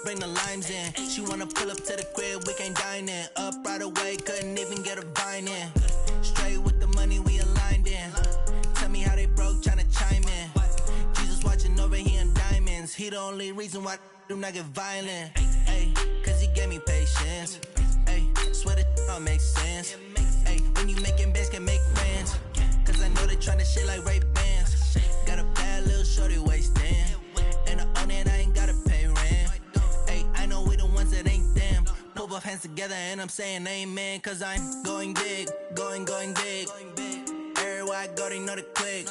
bring the limes in. She wanna pull up to the crib, we can't dine in. Up right away, couldn't even get a vine in. Straight with the money, we aligned in. Tell me how they broke, tryna chime in. Jesus watching over, he in diamonds. He the only reason why I do not get violent. Ay, cause he gave me patience. Ay, swear that all makes sense. Ay, when you making bands, can make friends. Cause I know they tryna shit like Ray-Bans. Got a bad little shorty wasting. And I own it, I ain't gotta pay rent. Ay, I know we the ones that ain't them. Put both hands together and I'm saying amen. Cause I'm going big, going big. Everywhere I go, they know the click.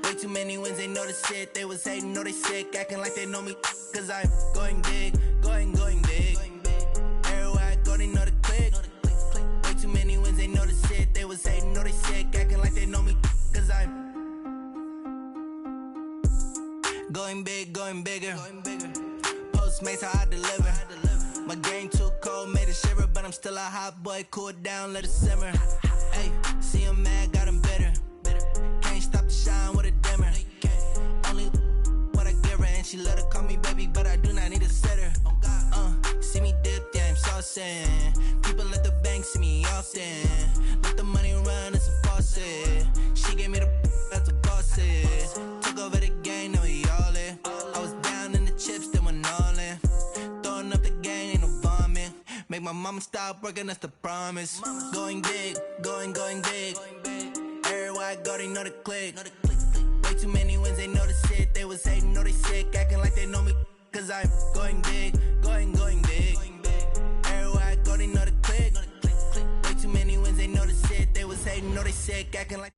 Way too many wins, they know the shit. They was hating, know they sick, acting like they know me. Cause I'm going big, going big. Everywhere I go, they know the click. Way too many wins, they know the shit. They was hating, know they sick, acting like they know me. Cause I'm going big, going bigger. Postmates how I deliver. My game too cold, made it shiver. But I'm still a hot boy, cool it down, let it simmer. Hey, see him mad, got him bitter. Can't stop the shine with a dimmer. Only what I give her, and she let her call me baby, but I do not need a sitter. See me dip, yeah, I'm saucing. People at the bank see me often. Let the money run, it's a faucet. She gave me the that's a boss is. Took over the game, now we all in. I was down in the chips, then went all in. Throwing up the gang, ain't no vomit. Make my mama stop working, that's the promise. Going big, going big. Everywhere I go, they know the click. Way too many wins, they know the shit. They was hating, know they sick, acting like they know me. Cause I'm going big, going big. Everywhere I go, they know the click. Way too many wins, they know the shit. They was hating, know they sick, acting like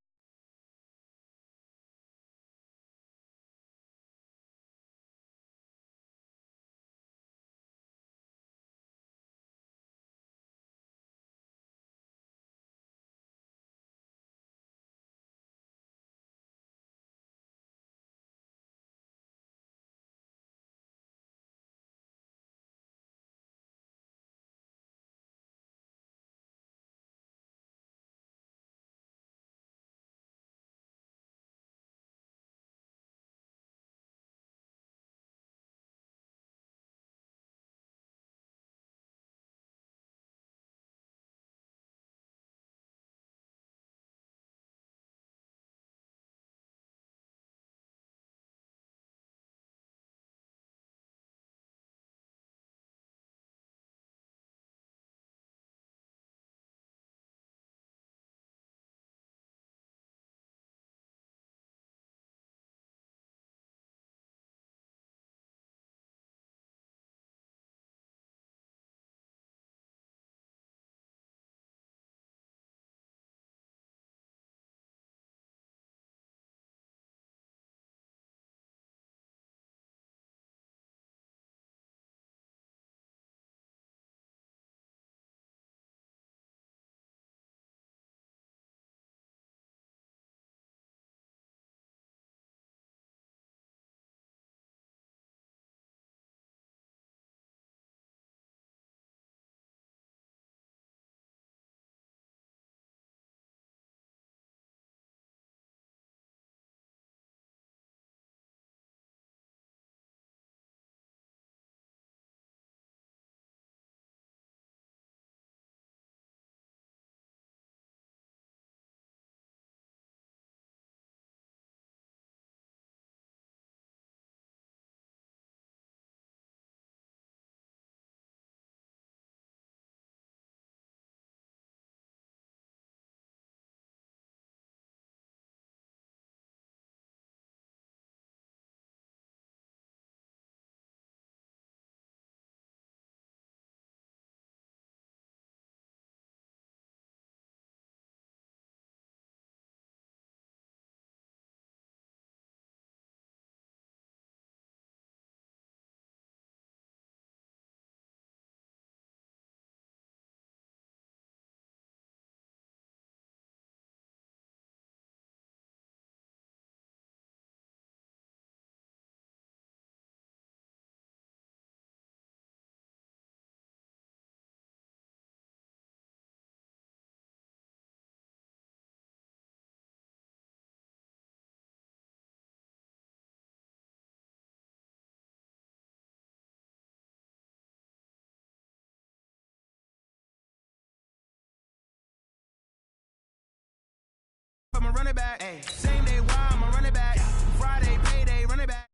run it back. Ay. Same day, why I'ma run it back. Friday, payday, run it back.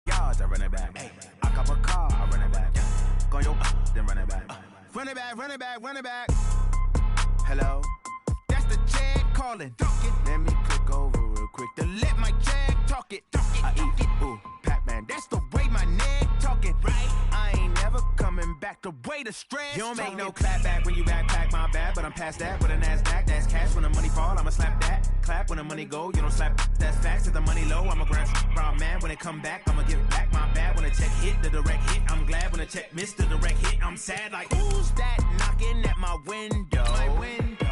Yards, I run it back. Ay. I cop a car, I run it back. Go your then run it back. Run it back, run it back, run it back. Hello, that's the check calling. Let me click over real quick to let my check talk it. I eat it, ooh, Pac-Man. That's the way my neck talking. Right, I ain't never coming back. The way the stress. You don't make no clap back when you backpack, my bad. But I'm past that with a NASDAQ. That's cash. When the money fall, I'ma slap that. Clap when the money go. You don't slap. That's facts. If the money low, I'ma grab brown man. When it come back, I'ma give back my bad. When the check hit, the direct hit. I'm glad when the check missed the direct hit. I'm sad like who's that knocking at my window?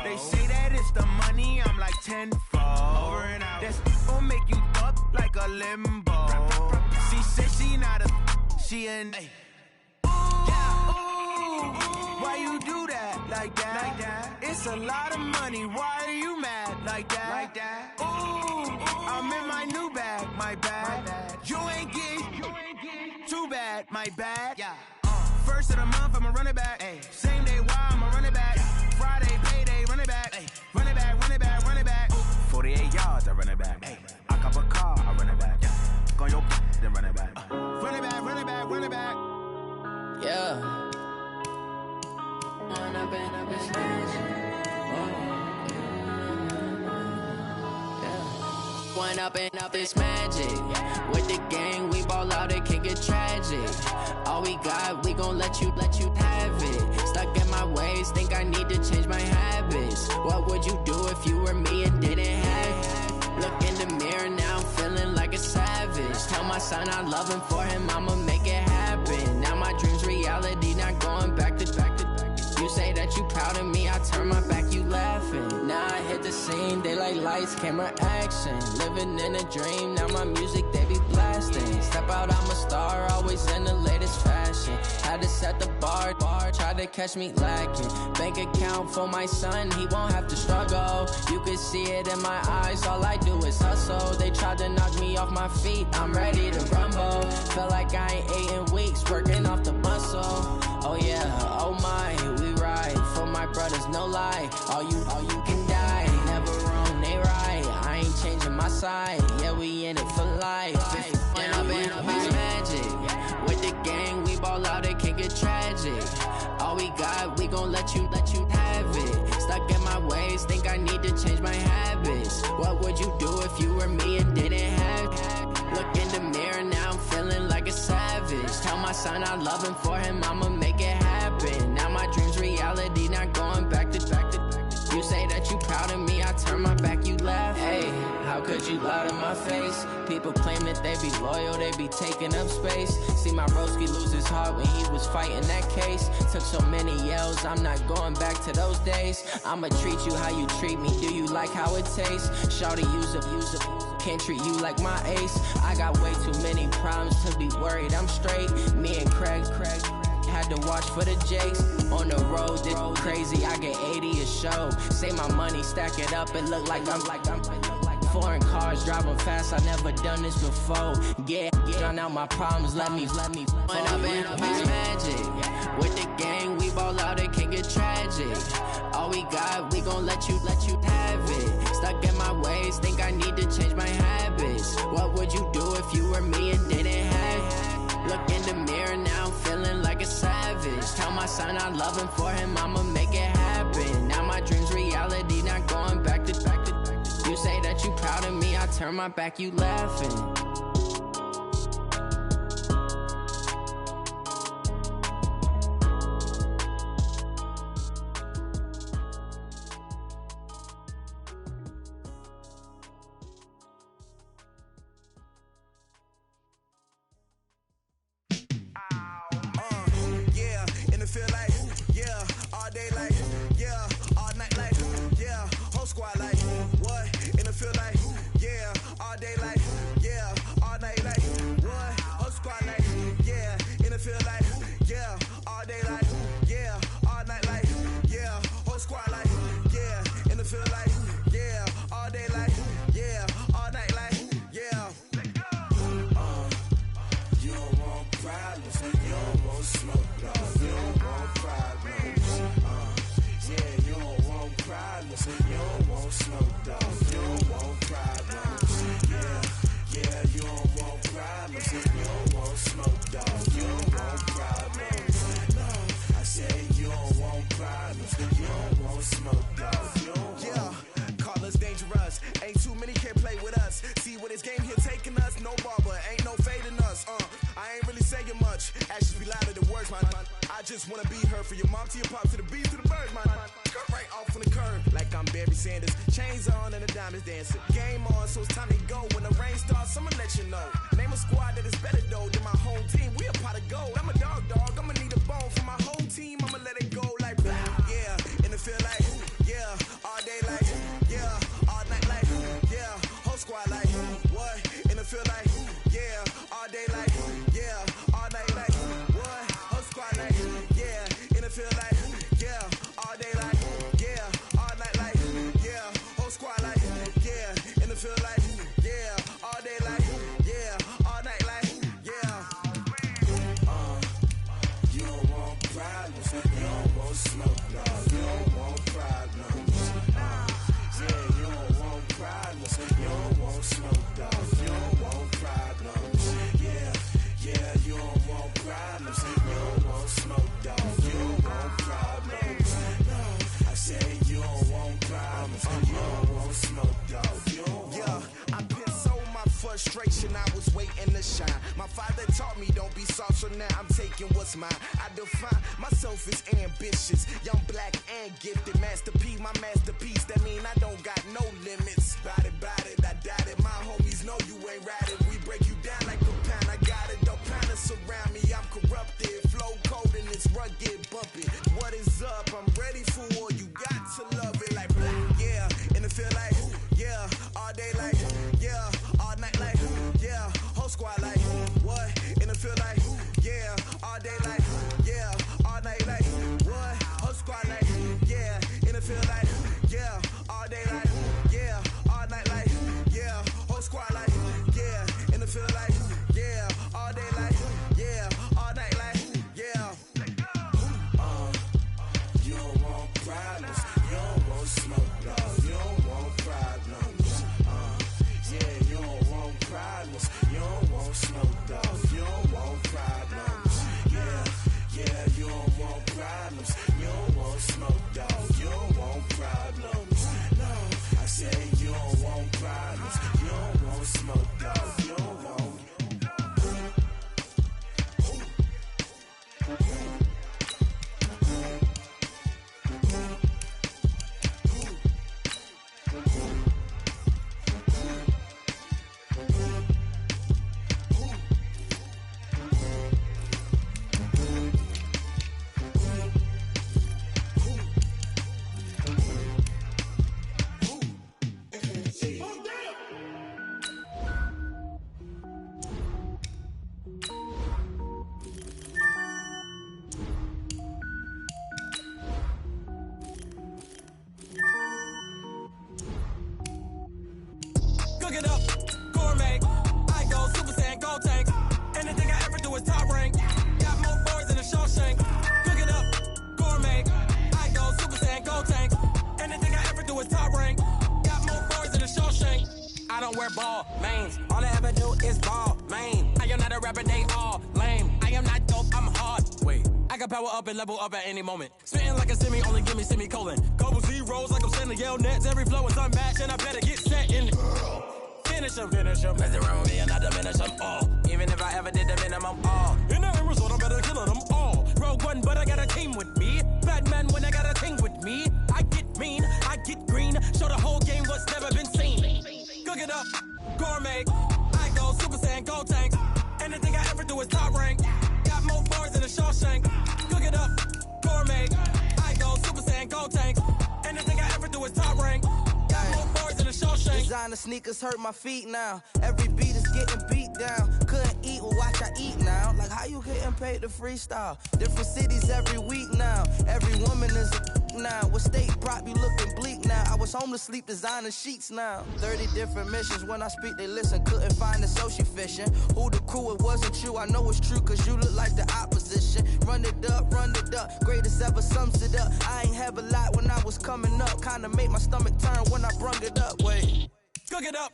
They say that it's the money. I'm like tenfold. Over and out. That's gon' make you up like a limbo. She said she not a. She an. Why you do that like that? Like that? It's a lot of money. Why are you mad like that? Like that? Ooh, I'm in my new bag. My bad. You ain't get too bad. My bad. Yeah. First of the month, I'ma run it back. Ay. Same day, why I'ma run it back. Friday, payday, run it back. Ay. Run it back, run it back, run it back. 48 yards, I run it back. Ay. I cop a car, I run it back. Go your then run it back. Run it back, run it back, run it back. Yeah. One up and up is magic. With the gang, we ball out, it can get tragic. All we got, we gon' let you have it. Stuck in my ways, think I need to change my habits. What would you do if you were me and didn't have it? Look in the mirror now, I'm feeling like a savage. Tell my son I love him, for him I'ma make it happen. Now my dream's reality, not going back to. You say that you proud of me, I turn my back, you laughing. Now I hit the scene, they like lights, camera, action. Living in a dream, now my music, they be blasting. Step out, I'm a star, always in the latest fashion. Had to set the bar, try to catch me lacking. Bank account for my son, he won't have to struggle. You can see it in my eyes, all I do is hustle. They tried to knock me off my feet, I'm ready to rumble. Feel like I ain't ate in weeks, working off the muscle. Oh yeah, oh my, we ride for my brothers, no lie. All you can die, never wrong, they right. I ain't changing my side, yeah, we in it for life. When up and up is magic. With the gang, we ball out, it can get tragic. All we got, we gon' let you have it. Stuck in my ways, think I need to change my habits. What would you do if you were me and didn't have it? Look in the mirror, now I'm feeling like a savage. Tell my son I love him, for him I'ma make it happen. Now my dream's reality, not going back to. You say that you proud of me, I turn my back, you laugh. Hey, how could you lie to my face? People claim that they be loyal, they be taking up space. See my broski lose his heart when he was fighting that case. Took so many yells, I'm not going back to those days. I'ma treat you how you treat me, do you like how it tastes? Shawty, use up, can't treat you like my ace. I got way too many problems to be worried, I'm straight. Me and Craig had to watch for the Jakes. On the road, this crazy, I get 80 a show. Say my money, stack it up, it look like I'm foreign cars, driving fast, I never done this before. Yeah, drown out my problems, let me. When up and up is magic. With the gang, we ball out, it can get tragic. All we got, we gon' let you have it. Stuck in my ways, think I need to change my habits. What would you do if you were me and didn't have it? Look in the mirror, now I'm feeling like a savage. Tell my son I love him, for him I'ma make it happen. Now my dream's reality, not going back to. You say that you proud of me, I turn my back, you laughing. problems. You don't want smoke, dog. You don't want problems. Yeah, you don't want problems. You don't want smoke, dog. You don't want problems. No, I say you don't want problems. You don't want smoke, dog. You don't want. Call us dangerous. Ain't too many can play with us. See where this game here taking us. No barber, ain't no fading us. I ain't really saying much. Actions be louder than words, man. I just wanna be heard from your mom to your pop to the bees to the birds, man. Cut right off on the curb like I'm Barry Sanders. Chains on and the diamonds dancing. Game on, so it's time to go. When the rain starts, I'ma let you know. Name a squad that is better though than my home team. We a pot of gold. I'm a dog. I'ma need a bone for my whole team. I'ma let it go like blah. Yeah, and it feel like yeah, all day like yeah, all night like yeah, whole squad like what? And it feel like yeah, all day like yeah, all night like what? Whole squad like yeah, and it feel like yeah, all day like yeah, all night like yeah, whole squad like yeah, and it feel like yeah, all day like yeah, all night like yeah. You don't want problems. You don't want smoke, dog. You don't want problems. Yeah, you don't want problems. You don't want smoke, dog. You don't want problems. Yeah, you don't want problems. You don't want smoke, dog. You don't want problems. No, I say you don't want problems. You don't want smoke, dog. You don't want. Yeah, I been so my frustration. I was waiting to shine. My father taught me don't be soft, so now I'm taking what's mine. I define myself as ambitious, young, black, and gifted. Master P, my masterpiece. That mean I don't got no limits. Bout it, I doubt it. My homies know you ain't ratted. We break you down like a pound. I got it, don't pound to surround me. I'm corrupted, flow cold and it's rugged, bumpy. What is up? I'm ready for war. You got to love it like blah. Yeah, and it feel like yeah, all day like yeah, all night like yeah, whole squad like what? And it feel like yeah, all day like yeah, all night like what? Whole squad like yeah, and it feel like yeah, all day like yeah, all night like yeah, whole squad like yeah, and it feel like yeah, all day like yeah, all night like yeah. You don't want problems. You don't want smoke, dog. You don't want problems. Yeah, you don't want problems. You don't want smoke, dog. You don't want problems. Yeah, you don't want problems. You don't want smoke, dog. You don't want problems. No, I say you don't want problems. You don't want smoke, dog. You don't want. Cook it up, gourmet. I go Super Saiyan, gold tank. Anything I ever do is top rank. Got more boys than a Shawshank. Cook it up, gourmet. I go Super Saiyan, gold tank. Anything I ever do is top rank. Got more boys than a Shawshank. I don't wear ball mains. All I ever do is ball main. I am not a rapper, they all lame. I am not dope, I'm hard. Wait, I can power up and level up at any moment. Spitting like a semi, only give me semicolon. Couple zeros like I'm sending yell nets. Every flow is unmatched and I better get set in. Finish them. Mess around with me and I diminish them all. Even if I ever did the minimum all. In the end result, I'm better killing them all. Rogue One, but I got a team with me. Batman when I got a team with me. I get mean, I get green. Show the whole game what's never been seen. Cook it up, gourmet. I go Super Saiyan, gold tank. Anything I ever do is top rank. Got more bars than a Shawshank. Cook it up, gourmet. I go Super Saiyan, gold tank. Anything I ever do is top rank. Got more bars than a Shawshank. Designer sneakers hurt my feet now. Every beat is getting beat down. Couldn't eat, well watch I eat now. Like how you getting paid to freestyle? Different cities every week now. Every woman is a now. What state prop you looking bleak now? I was home to sleep designing sheets now. 30 different missions. When I speak they listen. Couldn't find the social fishing. Who the crew? It wasn't you. I know it's true cause you look like the opposition. Run it up, it up. Greatest ever sums it up. I ain't have a lot when I was coming up. Kinda made my stomach turn when I brung it up. Wait. Cook it up,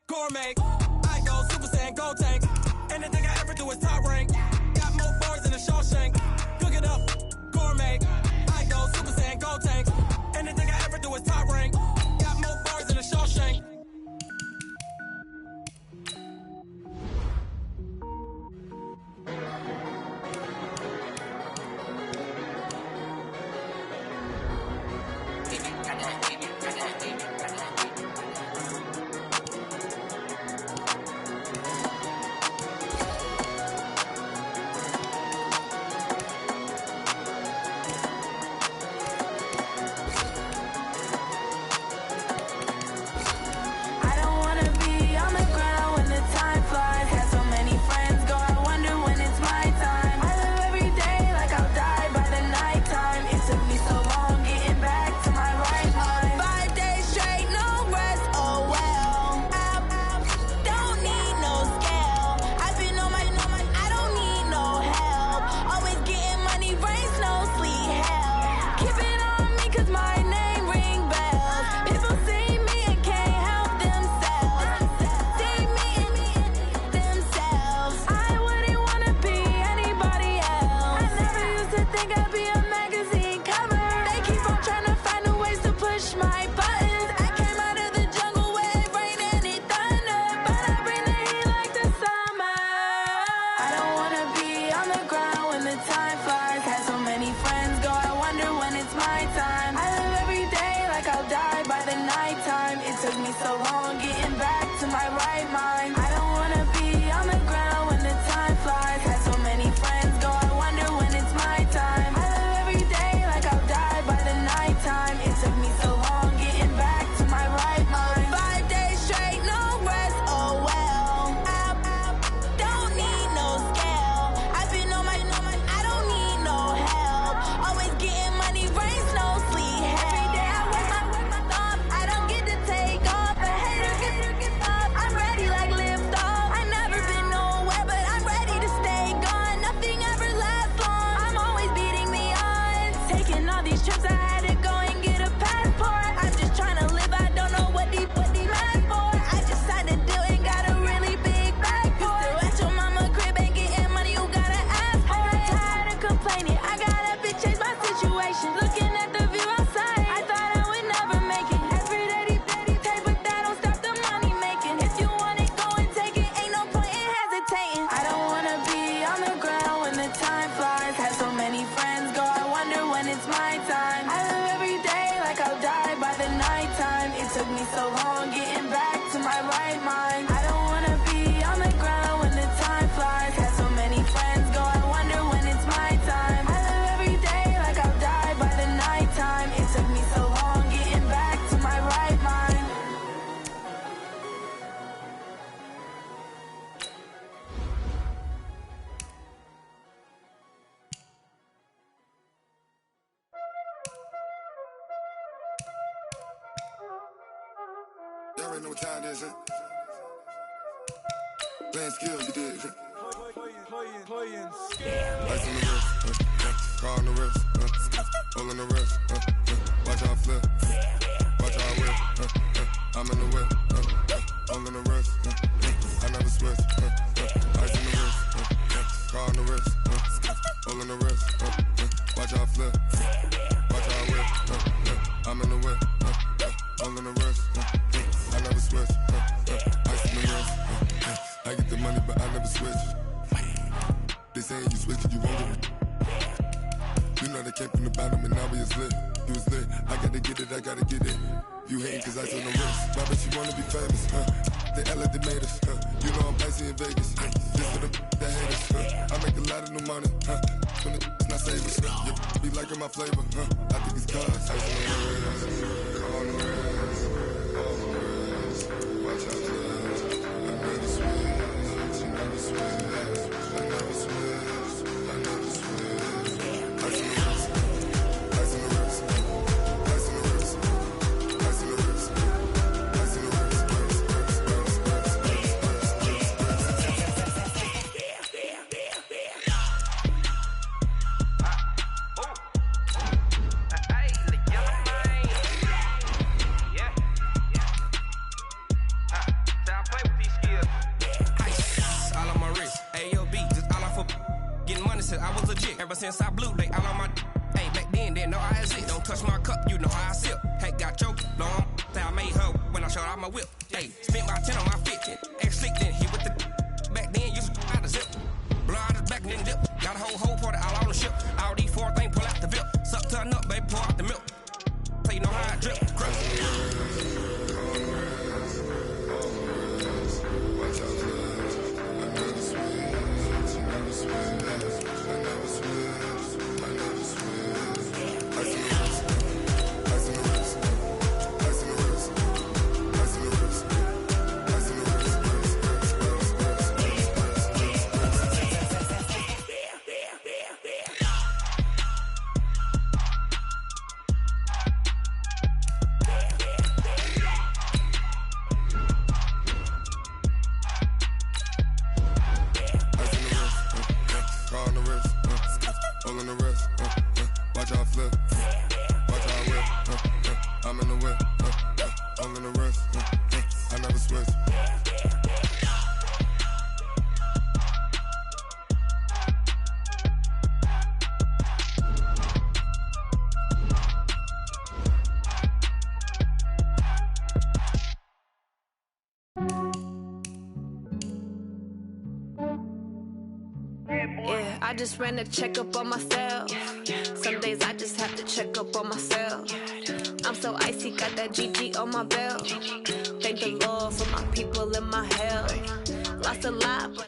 gourmet. I go Super Saiyan, Gold Tank. Anything I ever do is top rank. Got more bars than a Shawshank. Cook it up, gourmet. I go Super Saiyan, Gold Tank. Anything I ever do is top rank. Got more bars than a Shawshank. Y'all already know what time it is, huh? Playing skills, you did, huh? Playing Lights on the wrist, car on the wrist, hole on the wrist, watch how I flip, watch how I whip, I'm in the whip, hole on the wrist, I never switch, lights on the wrist, car on the wrist, hole on the wrist, watch how I flip, watch how I whip, I'm in the whip, hole on the wrist, I never switch, ice in the wrist, I get the money but I never switch. They saying you switch it, you won't get it. You know they came from the bottom and now we is lit. You was lit, I gotta get it, I gotta get it. You hating cause I told no wrist. Why bet you wanna be famous, They act like they made us, You know I'm icy in Vegas, just for the that hate us, I make a lot of new money, When it's not savers, You be liking my flavor, I think it's cause ice on the wrist, on the wrist, on the wrist. Watch out, I never switch, I never switch. Ever since I blew, they all on my. Hey, back then, didn't know I exist. Don't touch my cup, you know how I sip. Hey, got choked, long. Say I made her when I showed out my whip. Hey, spent my 10 on my fit. Ex-slick, then he with the. Back then, used to out the zip. Blow out his back and then dip. Got a whole party all on the ship. All these 4 things pull out the VIP. Suck to a nut, baby, pour out the milk. So you know how I drip. I just ran a checkup on myself. Some days I just have to check up on myself. I'm so icy, got that GG on my belt. Thank the Lord for my people and my health. Lost a lot, but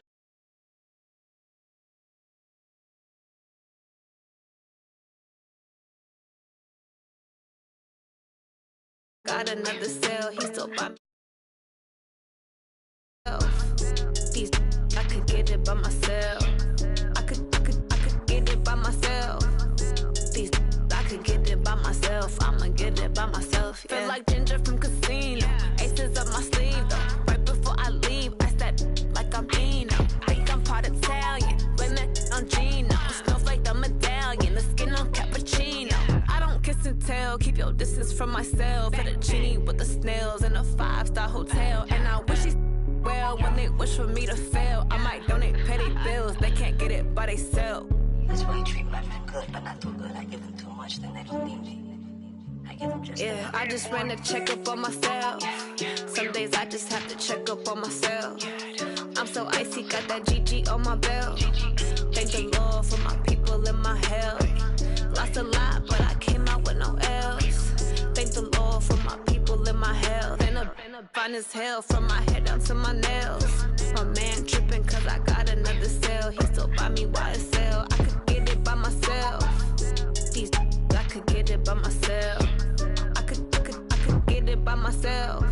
got another cell, he still by myself. These I could get it by myself. I could get it by myself. These I could get it by myself. I'ma get it by myself. Yeah. Feel like Ginger from Casino. Aces up my sleeve though. Right before I leave, I step like I'm Dino. Think I'm part Italian. Blame that on Gino. Snowflake the medallion. The skin on cappuccino. I don't kiss and tell. Keep your distance from myself. At a genie with the snails in a 5-star hotel. And I wish he's well when they wish for me to fail. I might donate petty bills. They can't get it by themselves. That's why you treat my friend good, but not too good. I give them too much, then they don't need me. I give them just yeah, I just ran a checkup on myself. Some days I just have to check up on myself. I'm so icy, got that GG on my belt. Thank the Lord for my people and my health. Lost a lot, but I came out with no L's. Thank the Lord for my people and my health. And a fine as hell from my head down to my nails. My man tripping cause I got another cell. He still buy me YSL. I could get it by myself. These I could get it by myself. I could get it by myself.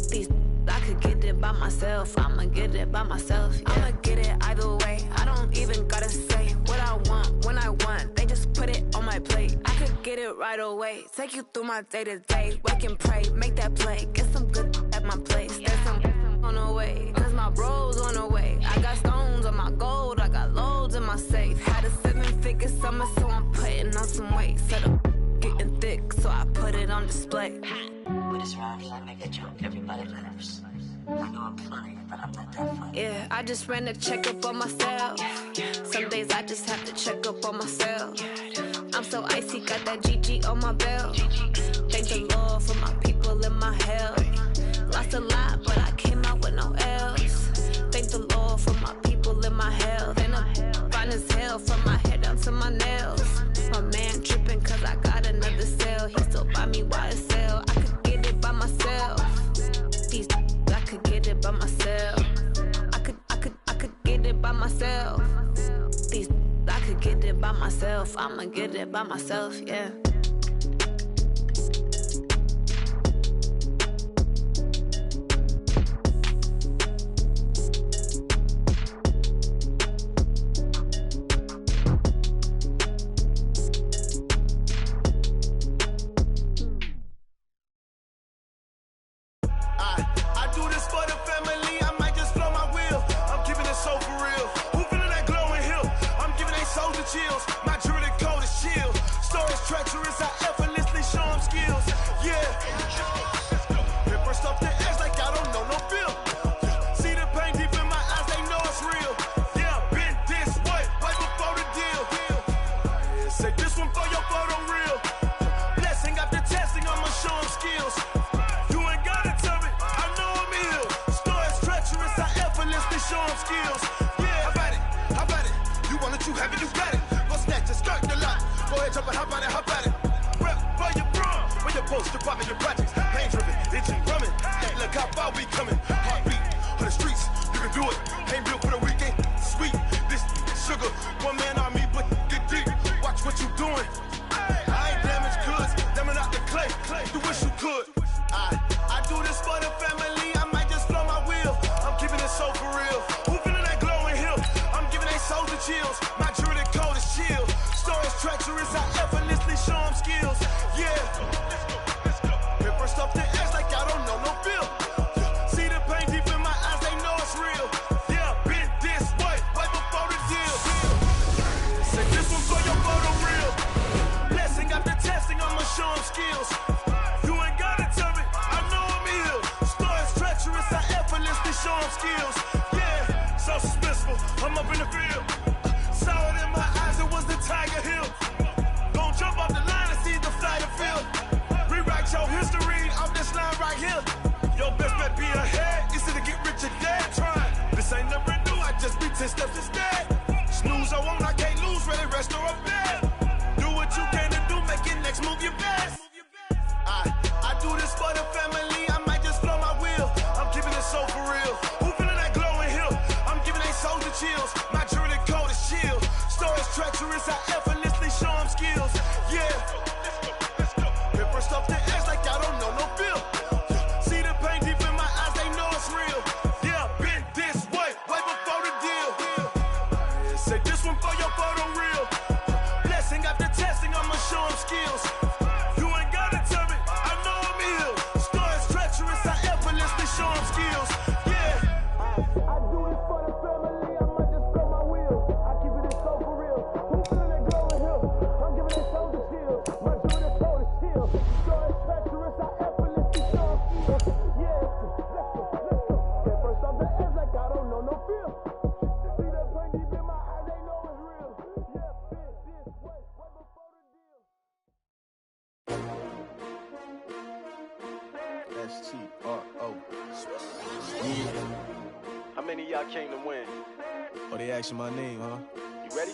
These I could get it by myself. I'ma get it by myself. Yeah. I'ma get it either way. I don't even gotta say what I want when I want. They just put it on my plate. I could get it right away. Take you through my day to day. Wake and pray, make that play. Get some good at my place. There's some on the way. Cause my bros on the way. I got stones on my gold. I got loads in my safe. Had a 7-figure summer, so I'm putting on some weight. Set up getting thick, so I put it on display. With this round here, I make a joke. Everybody laughs. I know I'm funny, but I'm not that funny. Yeah, I just ran a checkup on myself. Some days I just have to check up on myself. I'm so icy, got that GG on my belt. Thank the Lord for my people and my health. Lost a lot, but I came out with no L's. Thank the Lord for my people and my health. And I'm fine as hell from my head down to my nails. My man tripping cause I got another cell. He still buy me YSL. I could get it by myself. These I could get it by myself. I could get it by myself. These I could get it by myself. I'ma get it by myself, yeah. Chills. My jewelry coat is chill. Stories treacherous, I effortlessly show them skills. Yeah. Pepper stuff the edge like I don't know no feel. See the pain deep in my eyes, they know it's real. Yeah, been this way, right before the deal. up and hop at it. Rep for your bro, when your post, your partner, your projects. Pain driven, engine drumming. Hey, look how far we coming. Heartbeat on the streets, you can do it. Ain't built for the weekend. Sweet, this sugar, one man army, but get deep. Watch what you doing. I ain't damaged goods, damn it out the clay. You wish you could. I do this for the family. I might just blow my wheel. I'm keeping it so for real. Who feeling that glowing hill? I'm giving they souls the chills. My jewelry cold is chill. Stories treacherous, I effortlessly show them skills. Yeah. Paper stuff the edge like I don't know no feel. See the pain deep in my eyes, they know it's real. Yeah, been this way, way before the deal. Say this one for your photo real. Blessing after testing, I'ma show them skills. You ain't gotta tell me, I know I'm ill. Stories treacherous, I effortlessly show them skills. Yeah, so suspenseful, I'm up in the field. Saw it in my eyes, it was the Tiger Hill. Don't jump off the line and see the flight of field. Rewrite your history off this line right here. Your best bet be ahead, easy to get rich or dead trying. This ain't never new, I just be 10 steps instead. Snooze I won't, I can't lose, ready, rest or up bed. Do what you can to do, make your next move your best. I do this for the family, I might just blow my wheel. I'm keeping it so for real. Who feeling that glowing hill? I'm giving they souls the chills. My jewelry cold is chill. Stories treacherous, I effortlessly show them skills. Yeah. Paper stuff the edge like I don't know no feel. See the pain deep in my eyes, they know it's real. Yeah, been this way, way before the deal. Say this one for your photo real. Blessing after testing, I'ma show them skills. You ain't gotta tell me, I know I'm ill. Stories treacherous, I effortlessly show them skills. Yeah. I do this for the family, I might just blow my wheel. I keep it so for real. Who feeling that glowing hill? I'm giving it so the chill. My jewelry cold is chill. Stories treacherous, I effortlessly show them skills. Yeah. Let's go. Get first off the edge like I don't know no feel. See the pain deep in my eyes, they know it's real. Yeah, been this way, way before the deal. S-T-R-O. Yeah. How many of y'all came to win? Oh, they asking my name, huh? You ready?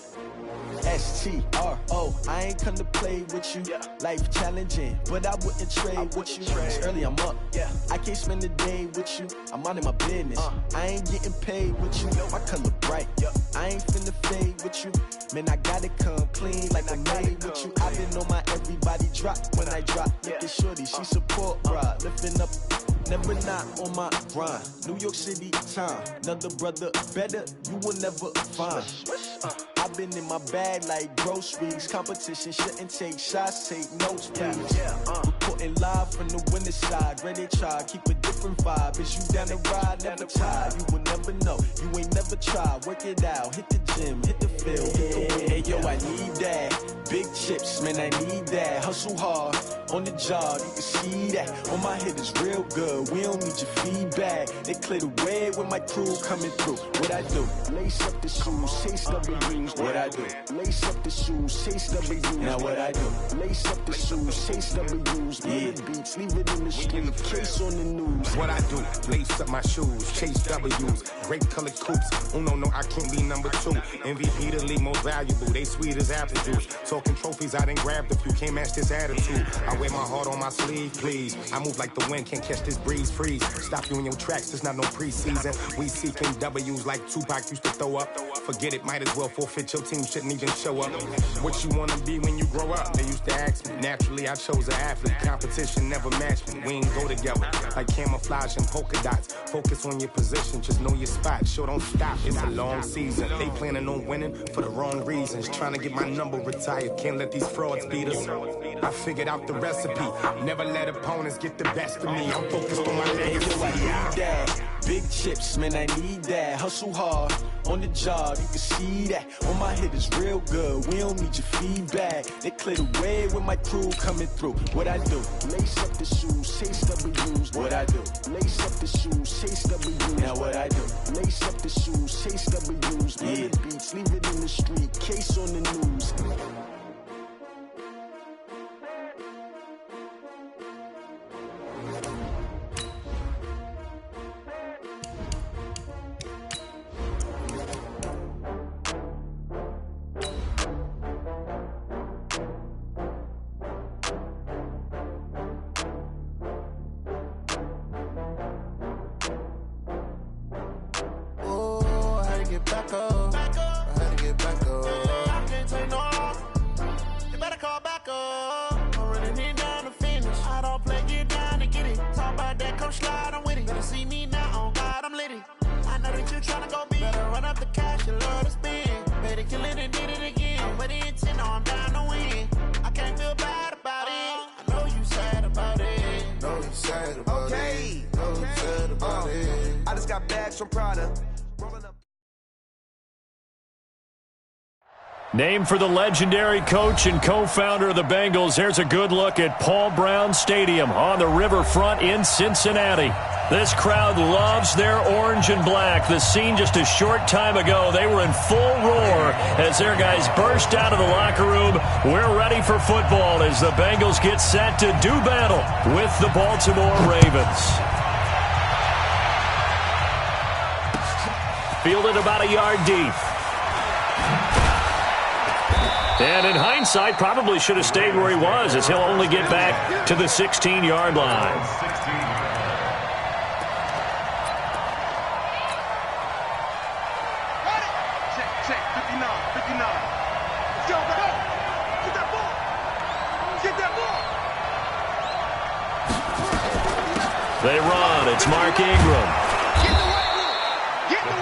S-T-R-O. I ain't come to play with you. Life challenging, but I wouldn't trade with you. It's early, I'm up. I can't spend the day with you. I'm out of my business. I ain't getting paid with you. My color bright. I ain't finna fade with you. Man, I gotta come clean like I made with you. I've been on my everybody drop when I drop. Look at shorty, she support, bruh. Lifting up, never not on my grind. New York City time, another brother better, you will never find. I've been in my bag like groceries. Competition shouldn't take shots, take notes, please. Reporting live from the winter side. Ready to try, keep a different vibe. Is you down the ride, never tired. You will never know, you ain't never tried. Work it out, hit the gym, hit the field, hit the wind. Hey yo, I need that. Big chips, man, I need that. Hustle hard, on the job, you can see that. On my head is real good, we don't need your feedback. They clear the way with my crew coming through. What I do? Lace up the shoes, chase W's. What I do? Lace up the shoes, chase W's. Now what I do? Lace up the shoes, chase W's. Yeah. Beats, leave it in the street, case on the news. What I do? Lace up my shoes, chase W's. Great colored coops. No, I can't be number 2. MVP the league most valuable. They sweet as apple juice. Talking trophies, I done grabbed a few. Can't match this attitude. I wear my heart on my sleeve, please. I move like the wind, can't catch this breeze. Freeze. Stop you in your tracks, there's not no preseason. We seeking W's like Tupac used to throw up. Forget it, might as well forfeit. Your team shouldn't even show up. What you wanna be when you grow up? They used to ask me. Naturally, I chose an athlete. Competition never matched me. We ain't go together like camouflage and polka dots. Focus on your position, just know your spot. Sure, don't stop. It's a long season. They planning on winning for the wrong reasons. Trying to get my number retired. Can't let these frauds beat us. I figured out the recipe. Never let opponents get the best of me. I'm focused on my legacy. I need that. Big chips, man, I need that. Hustle hard, on the job, you can see that. On my head is real good, we don't need your feedback. They clear the way with my crew coming through. What I do? Lace up the shoes, chase W's. What I do? Lace up the shoes, chase W's. Now what I do? Lace up the shoes, chase W's. Yeah. Beats, leave it in the street, case on the news. back up. I had to get back up. I can't take no loss. You better call back up. I'm running it down to finish. I don't play, get down to get it. Talk about that, come slide, I'm with it. Better see me now, on God, I'm litty. I know that you tryna go big. Better run up the cash, you love to spend. Better kill it and did it again. I'm with the intent, no, I'm down to win. I can't feel bad about it. I know you sad about it. Know you sad about it. Know you sad about it. I just got bags from Prada. Named for the legendary coach and co-founder of the Bengals, here's a good look at Paul Brown Stadium on the riverfront in Cincinnati. This crowd loves their orange and black. The scene just a short time ago, they were in full roar as their guys burst out of the locker room. We're ready for football as the Bengals get set to do battle with the Baltimore Ravens. Fielded about a yard deep. And in hindsight, probably should have stayed where he was as he'll only get back to the 16-yard line. Check, 59. Let's go, go. Get that ball. Get that ball. They run. It's Mark Ingram.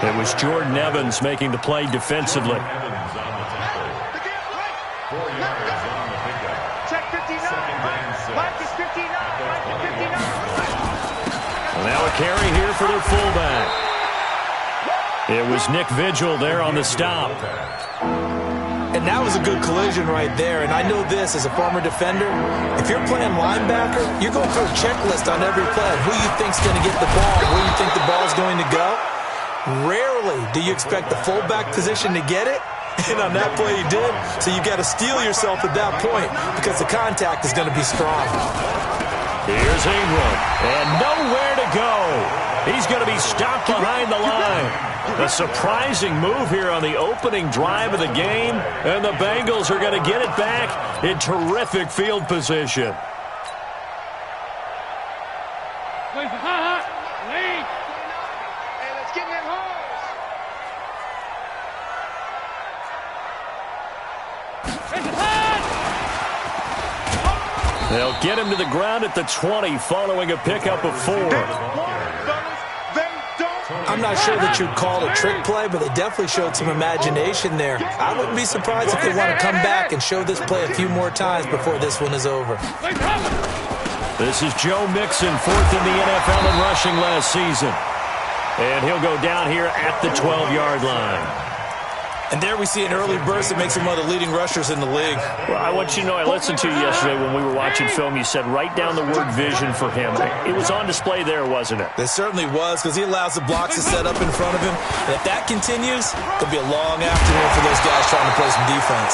It was Jordan Evans making the play defensively. Check 59. Mike is 59. Now a carry here for their fullback. It was Nick Vigil there on the stop. And that was a good collision right there. And I know this as a former defender. If you're playing linebacker, you're going through a checklist on every play. Who you think's going to get the ball, where you think the ball's going to go. Rarely do you expect the fullback position to get it. And on that play he did. So you got to steel yourself at that point because the contact is going to be strong. Here's Ingram. And nowhere to go. He's going to be stopped behind the line. A surprising move here on the opening drive of the game. And the Bengals are going to get it back in terrific field position. They'll get him to the ground at the 20 following a pickup of 4. I'm not sure that you'd call it a trick play, but they definitely showed some imagination there. I wouldn't be surprised if they want to come back and show this play a few more times before this one is over. This is Joe Mixon, 4th in the NFL in rushing last season. And he'll go down here at the 12-yard line. And there we see an early burst that makes him one of the leading rushers in the league. Well, I want you to know, I listened to you yesterday when we were watching film. You said write down the word vision for him. It was on display there, wasn't it? It certainly was, because he allows the blocks to set up in front of him. And if that continues, it'll be a long afternoon for those guys trying to play some defense.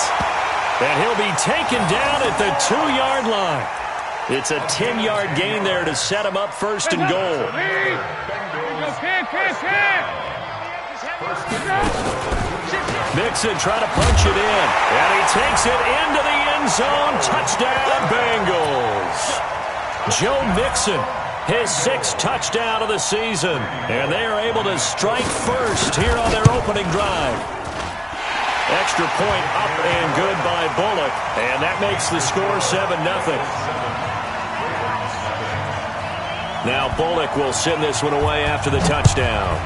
And he'll be taken down at the 2-yard line. It's a 10-yard gain there to set him up first and goal. Mixon trying to punch it in, and he takes it into the end zone. Touchdown, Bengals. Joe Mixon, his 6th touchdown of the season, and they are able to strike first here on their opening drive. Extra point up and good by Bullock, and that makes the score 7-0. Now Bullock will send this one away after the touchdown.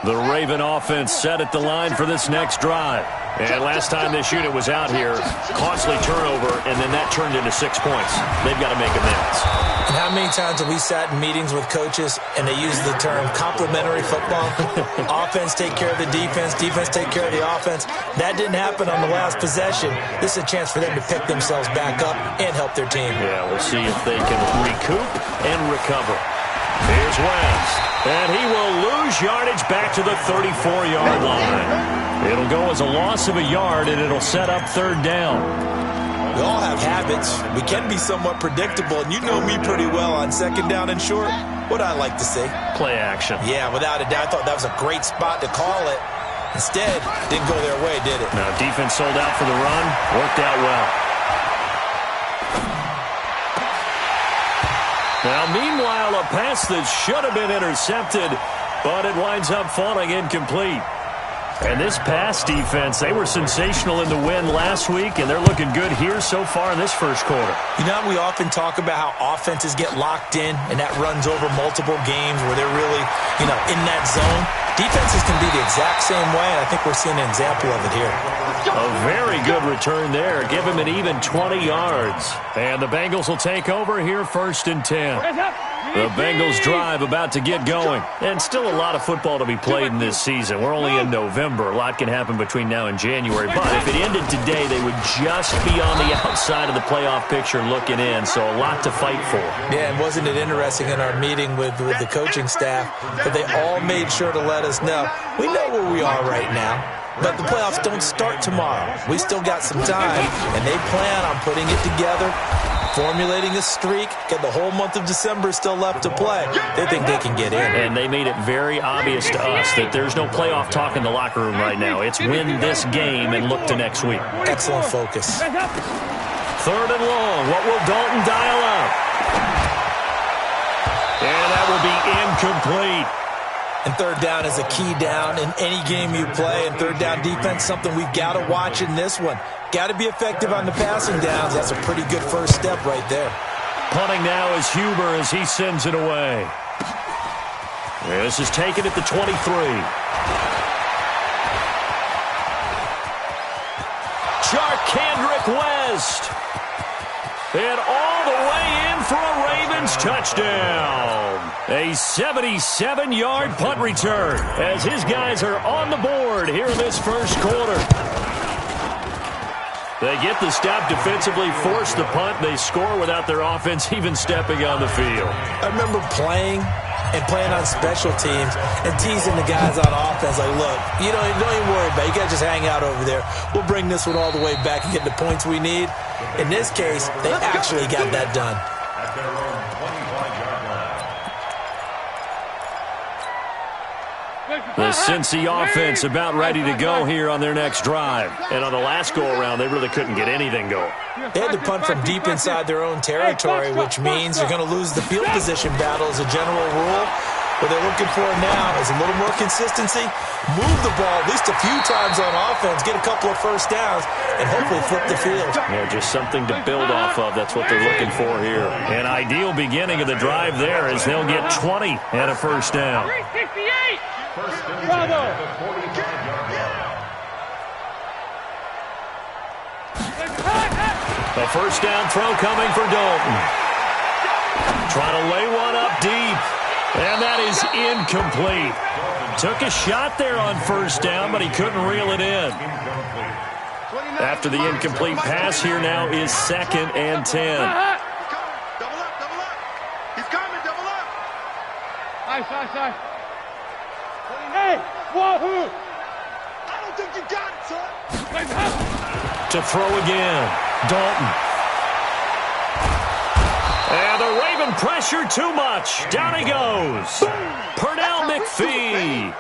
The Raven offense set at the line for this next drive. And last time this unit was out here, costly turnover, and then that turned into 6 points. They've got to make amends. And how many times have we sat in meetings with coaches and they use the term complementary football? Offense take care of the defense, defense take care of the offense. That didn't happen on the last possession. This is a chance for them to pick themselves back up and help their team. Yeah, we'll see if they can recoup and recover. Here's Wentz, and he will lose yardage back to the 34-yard line. It'll go as a loss of a yard, and it'll set up 3rd down. We all have habits. We can be somewhat predictable, and you know me pretty well on second down and short. What I like to see? Play action. Yeah, without a doubt. I thought that was a great spot to call it. Instead, didn't go their way, did it? Now, defense sold out for the run. Worked out well. Now, meanwhile, a pass that should have been intercepted, but it winds up falling incomplete. And this pass defense, they were sensational in the win last week, and they're looking good here so far in this first quarter. You know, we often talk about how offenses get locked in, and that runs over multiple games where they're really, in that zone. Defenses can be the exact same way, and I think we're seeing an example of it here. A very good return there. Give him an even 20 yards. And the Bengals will take over here 1st and 10. The Bengals drive about to get going. And still a lot of football to be played in this season. We're only in November. A lot can happen between now and January. But if it ended today, they would just be on the outside of the playoff picture looking in. So a lot to fight for. Yeah, and wasn't it interesting in our meeting with the coaching staff that they all made sure to let us know. We know where we are right now. But the playoffs don't start tomorrow. We still got some time, and they plan on putting it together, formulating a streak, get the whole month of December still left to play. They think they can get in. And they made it very obvious to us that there's no playoff talk in the locker room right now. It's win this game and look to next week. Excellent focus. 3rd and long. What will Dalton dial up? And that will be incomplete. And 3rd down is a key down in any game you play. And 3rd down defense, something we've got to watch in this one. Got to be effective on the passing downs. That's a pretty good first step right there. Punting now is Huber as he sends it away. This is taken at the 23. Charkandrick West. And all the way in for a Ravens touchdown. A 77-yard punt return as his guys are on the board here in this first quarter. They get the stop defensively, force the punt. They score without their offense even stepping on the field. I remember playing on special teams and teasing the guys on offense like, look, don't even worry about it. You got to just hang out over there. We'll bring this one all the way back and get the points we need. In this case, they actually got that done. The Cincy offense about ready to go here on their next drive. And on the last go-around, they really couldn't get anything going. They had to punt from deep inside their own territory, which means they're going to lose the field position battle as a general rule. What they're looking for now is a little more consistency, move the ball at least a few times on offense, get a couple of first downs, and hopefully flip the field. Yeah, just something to build off of. That's what they're looking for here. An ideal beginning of the drive there as they'll get 20 and a first down. 368! Bravo! A first down throw coming for Dalton. Trying to lay one up deep. And that is incomplete. Took a shot there on first down, but he couldn't reel it in. After the incomplete pass, here now is 2nd and 10. Double up. He's coming, double up. Nice. Hey, wahoo! I don't think you got it, son. To throw again, Dalton. And the Raven pressure too much. Down he goes. Pernell McPhee.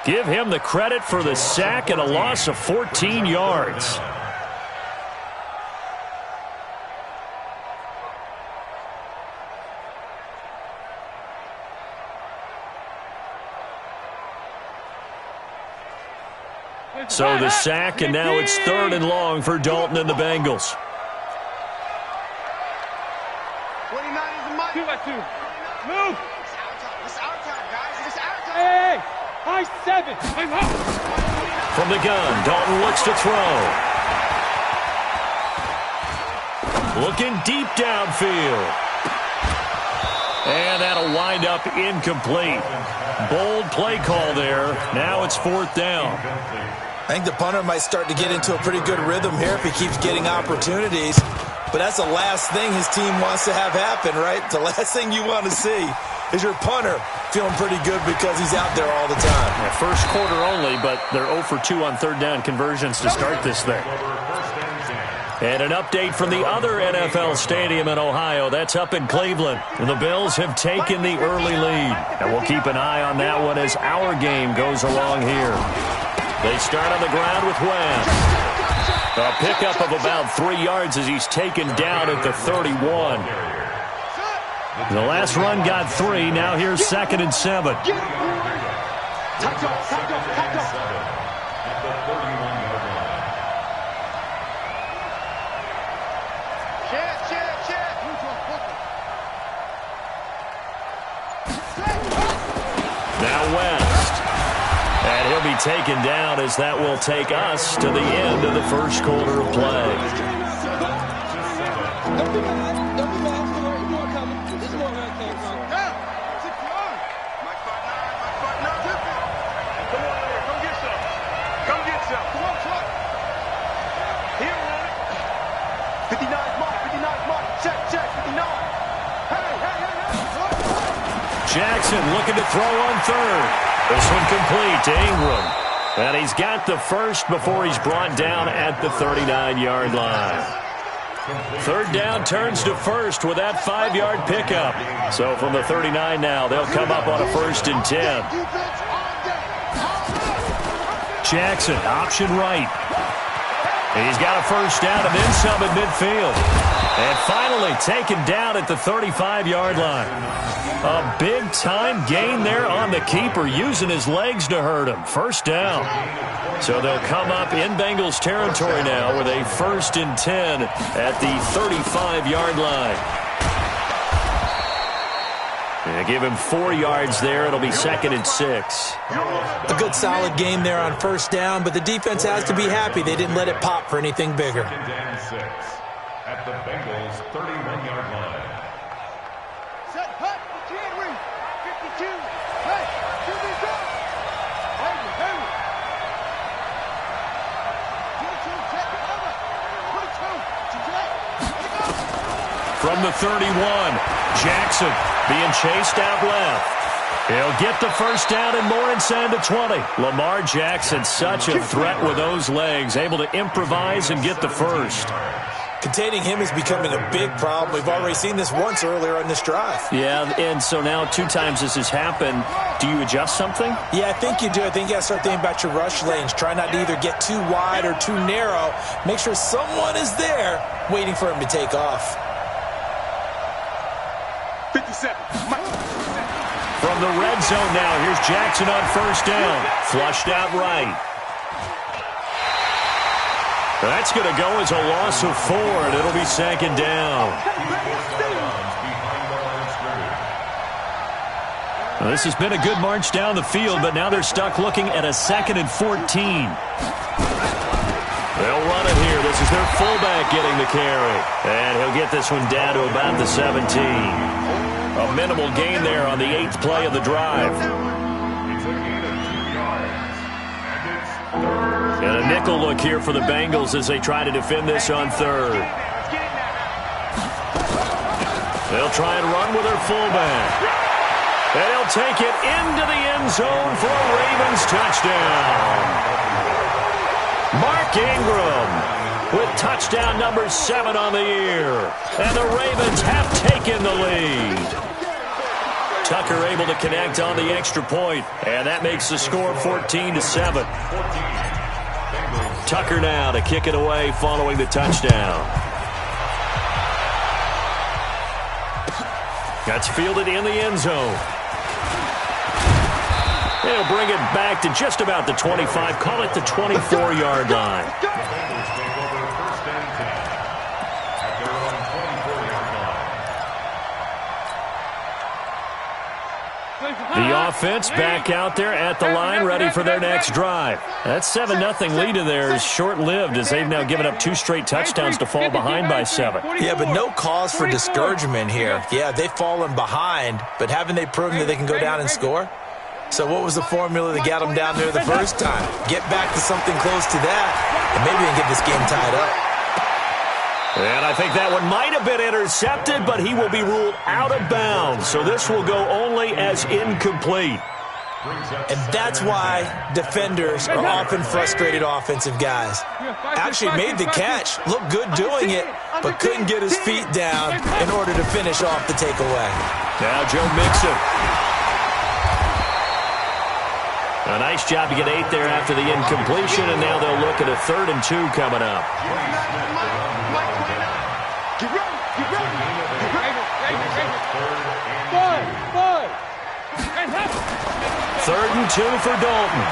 Give him the credit for the sack and a loss of 14 yards. So the sack, and now it's 3rd and long for Dalton and the Bengals. 29 is the money. 2-2. Move. It's our time, guys. It's our time. Hey, high 7. From the gun, Dalton looks to throw. Looking deep downfield. And that'll wind up incomplete. Bold play call there. Now it's 4th down. I think the punter might start to get into a pretty good rhythm here if he keeps getting opportunities. But that's the last thing his team wants to have happen, right? The last thing you want to see is your punter feeling pretty good because he's out there all the time. Yeah, first quarter only, but they're 0 for 2 on 3rd down conversions to start this thing. And an update from the other NFL stadium in Ohio. That's up in Cleveland. The Bills have taken the early lead. And we'll keep an eye on that one as our game goes along here. They start on the ground with West. A pickup of about 3 yards as he's taken down at the 31. The last run got 3. Now here's 2nd and 7. Now West. And he'll be taken down as that will take us to the end of the first quarter of play. Jackson looking to throw on third. This one complete to Ingram. And he's got the first before he's brought down at the 39-yard line. Third down turns to first with that 5-yard pickup. So from the 39 now, they'll come up on a 1st and 10. Jackson, option right. He's got a first down and then some at midfield. And finally taken down at the 35-yard line. A big-time gain there on the keeper, using his legs to hurt him. First down. So they'll come up in Bengals territory now with a 1st and 10 at the 35-yard line. And give him 4 yards there. It'll be 2nd and 6. A good solid game there on first down, but the defense has to be happy they didn't let it pop for anything bigger. At the Bengals 31-yard line. Set, hut, 52, hey, QB go! Hey. 22, check it over. 22, from the 31, Jackson being chased out left. He'll get the first down and more inside the 20. Lamar Jackson, such a threat with those legs, able to improvise and get the first. Containing him is becoming a big problem. We've already seen this once earlier on this drive. Yeah, and so now 2 times this has happened. Do you adjust something? Yeah, I think you do. I think you got to start thinking about your rush lanes. Try not to either get too wide or too narrow. Make sure someone is there waiting for him to take off. 57. From the red zone now, here's Jackson on first down. Flushed out right. That's going to go as a loss of 4, and it'll be 2nd down. Well, this has been a good march down the field, but now they're stuck looking at a 2nd and 14. They'll run it here. This is their fullback getting the carry. And he'll get this one down to about the 17. A minimal gain there on the 8th play of the drive. And a nickel look here for the Bengals as they try to defend this on third. They'll try and run with their fullback. And he'll take it into the end zone for a Ravens touchdown. Mark Ingram with touchdown number 7 on the year. And the Ravens have taken the lead. Tucker able to connect on the extra point, and that makes the score 14-7. Tucker now to kick it away following the touchdown. That's fielded in the end zone. They'll bring it back to just about the 25, call it the 24-yard line. The offense back out there at the line, ready for their next drive. That 7-0 lead of theirs is short-lived as they've now given up 2 straight touchdowns to fall behind by 7. Yeah, but no cause for discouragement here. Yeah, they've fallen behind, but haven't they proven that they can go down and score? So what was the formula that got them down there the first time? Get back to something close to that, and maybe they can get this game tied up. And I think that one might have been intercepted, but he will be ruled out of bounds. So this will go only as incomplete. And that's why defenders are often frustrated offensive guys. Actually made the catch, looked good doing it, but couldn't get his feet down in order to finish off the takeaway. Now Joe Mixon. A nice job to get 8 there after the incompletion, and now they'll look at a 3rd and 2 coming up. Third and 2 for Dalton.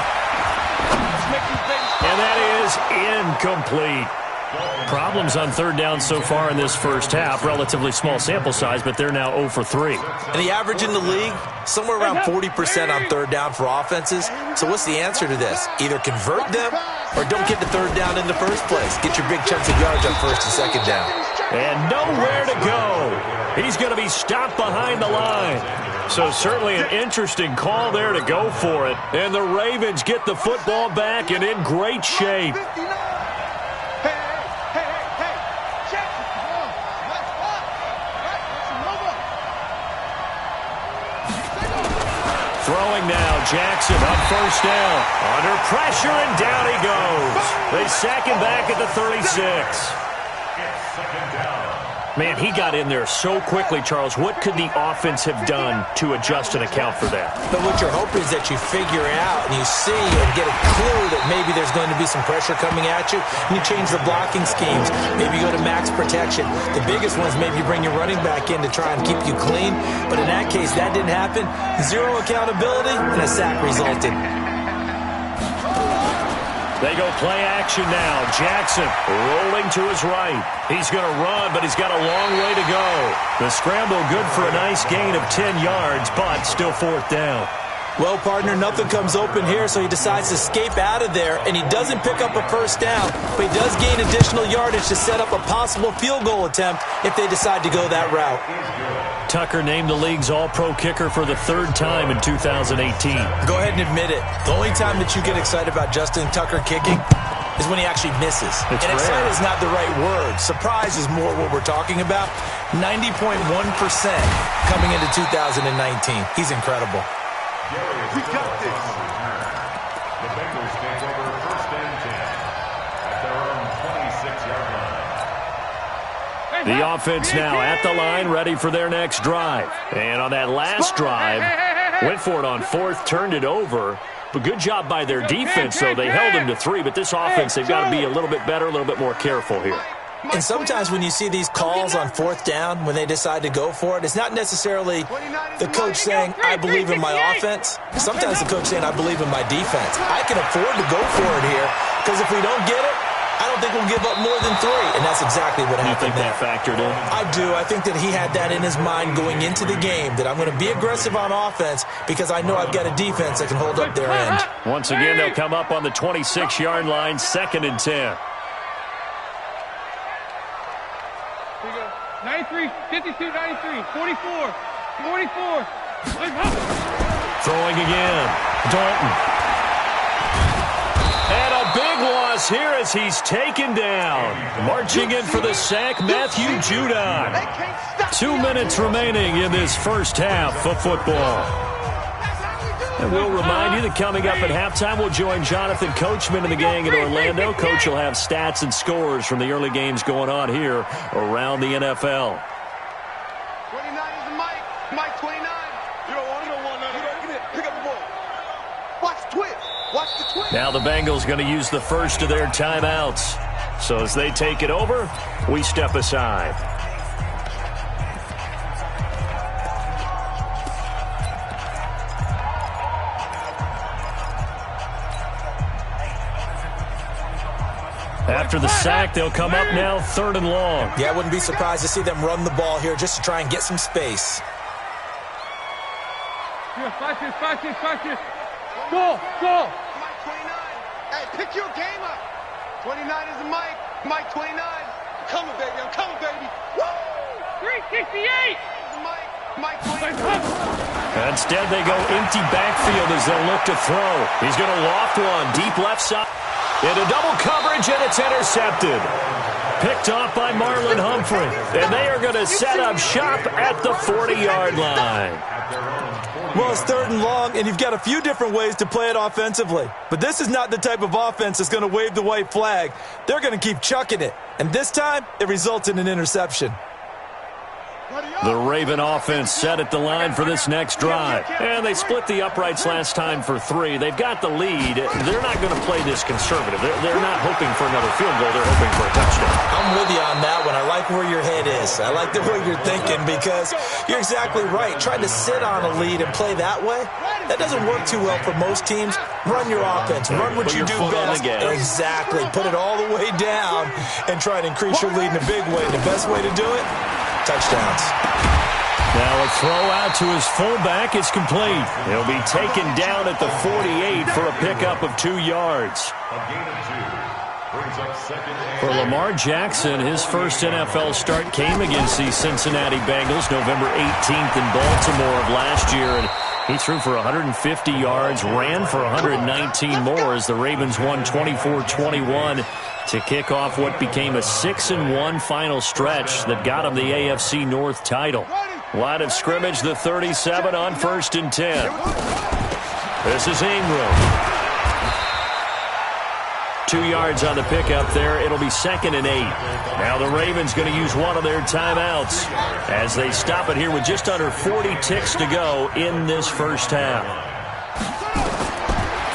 And that is incomplete. Problems on 3rd down so far in this first half. Relatively small sample size, but they're now 0 for 3. And the average in the league, somewhere around 40% on 3rd down for offenses. So what's the answer to this? Either convert them or don't get to 3rd down in the first place. Get your big chunks of yards on 1st and 2nd down. And nowhere to go. He's going to be stopped behind the line. So certainly an interesting call there to go for it. And the Ravens get the football back and in great shape. Throwing now, Jackson on 1st down. Under pressure, and down he goes. They sack him back at the 36. Man, he got in there so quickly, Charles. What could the offense have done to adjust and account for that? But what you're hoping is that you figure it out and you see and get a clue that maybe there's going to be some pressure coming at you, and you change the blocking schemes. Maybe you go to max protection. The biggest one is maybe you bring your running back in to try and keep you clean. But in that case, that didn't happen. 0 accountability, and a sack resulted. They go play action now. Jackson rolling to his right. He's going to run, but he's got a long way to go. The scramble good for a nice gain of 10 yards, but still 4th down. Well, partner, nothing comes open here, so he decides to escape out of there, and he doesn't pick up a 1st down, but he does gain additional yardage to set up a possible field goal attempt if they decide to go that route. Tucker named the league's all-pro kicker for the 3rd time in 2018. Go ahead and admit it. The only time that you get excited about Justin Tucker kicking is when he actually misses. It's and rare. excited is not the right word. Surprise is more what we're talking about. 90.1% coming into 2019. He's incredible. We got this. The Bengals take over 1st and 10 at their own 26-yard line. The offense now at the line, ready for their next drive. And on that last drive, went for it on 4th, turned it over. But good job by their defense, though. They held him to 3, but this offense, they've got to be a little bit better, a little bit more careful here. And sometimes when you see these calls on 4th down, when they decide to go for it, it's not necessarily the coach saying, I believe in my offense. Sometimes the coach saying, I believe in my defense. I can afford to go for it here, because if we don't get it, I don't think we'll give up more than 3. And that's exactly what happened there. You think that factored in? I do. I think that he had that in his mind going into the game, that I'm going to be aggressive on offense because I know I've got a defense that can hold up their end. Once again, they'll come up on the 26-yard line, 2nd and 10. 93, 52, 93, 44, 44. Throwing again. Dalton. And a big loss here as he's taken down. Marching in for the sack, Matthew Judon. 2 minutes remaining in this first half of football. And we'll remind you that coming up at halftime, we'll join Jonathan Coachman and the gang in Orlando. Coach will have stats and scores from the early games going on here around the NFL. 29 is the Mike. Mike 29. You don't want none. You don't get it. Pick up the ball. Watch the twist. Watch the twist. Now the Bengals going to use the first of their timeouts. So as they take it over, we step aside. After the sack, they'll come up now 3rd and long. Yeah, I wouldn't be surprised to see them run the ball here just to try and get some space. Here, 5-6. Go. Mike 29. Hey, pick your game up. 29 is the Mike. Mike 29. I'm coming, baby. Woo! 368. Mike 29. Instead, they go empty backfield as they'll look to throw. He's going to loft one deep left side. Into double coverage, and it's intercepted. picked off by Marlon Humphrey. And they are going to set up shop at the 40-yard line. Well, it's 3rd and long, and you've got a few different ways to play it offensively. But this is not the type of offense that's going to wave the white flag. They're going to keep chucking it. And this time, it results in an interception. The Raven offense set at the line for this next drive. And they split the uprights last time for 3. They've got the lead. They're not going to play this conservative. They're not hoping for another field goal. They're hoping for a touchdown. I'm with you on that one. I like where your head is. I like the way you're thinking because you're exactly right. Trying to sit on a lead and play that way, that doesn't work too well for most teams. Run your offense. Run what you do best. Exactly. Put it all the way down and try to increase your lead in a big way. The best way to do it, touchdowns. Now a throw out to his fullback is complete. He'll be taken down at the 48 for a pickup of 2 yards. For Lamar Jackson, his first NFL start came against the Cincinnati Bengals November 18th in Baltimore of last year. And he threw for 150 yards, ran for 119 more as the Ravens won 24-21 to kick off what became a 6-1 final stretch that got him the AFC North title. Line of scrimmage, the 37 on 1st and 10. This is Ingram. 2 yards on the pickup there. It'll be 2nd and 8. Now the Ravens going to use one of their timeouts as they stop it here with just under 40 ticks to go in this first half.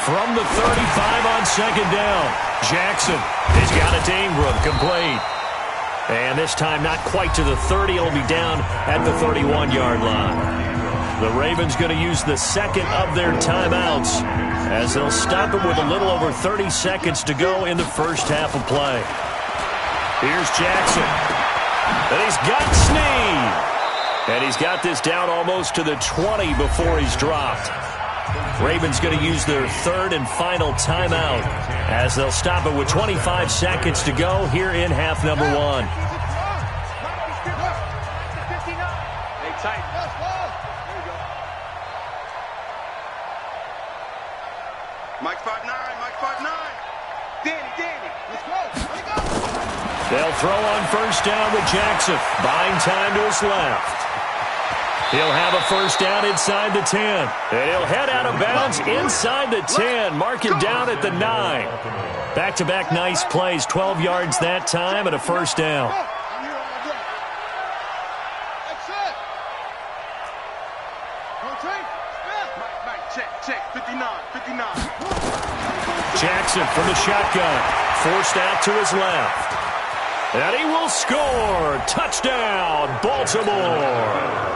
From the 35 on 2nd down, Jackson has got it to Ingram, complete. And this time not quite to the 30. It'll be down at the 31-yard line. The Ravens going to use the 2nd of their timeouts as they'll stop it with a little over 30 seconds to go in the first half of play. Here's Jackson. And he's got Snead. And he's got this down almost to the 20 before he's dropped. Ravens going to use their 3rd and final timeout as they'll stop it with 25 seconds to go here in half number 1. Mike 5'9", Mike 5'9". Danny, let's go. They'll throw on 1st down with Jackson. Buying time to his left. He'll have a 1st down inside the 10. And he'll head out of bounds inside the 10. Mark it down at the 9. Back-to-back nice plays. 12 yards that time and a 1st down. Check, 59. Jackson from the shotgun. Forced out to his left. And he will score. Touchdown, Baltimore.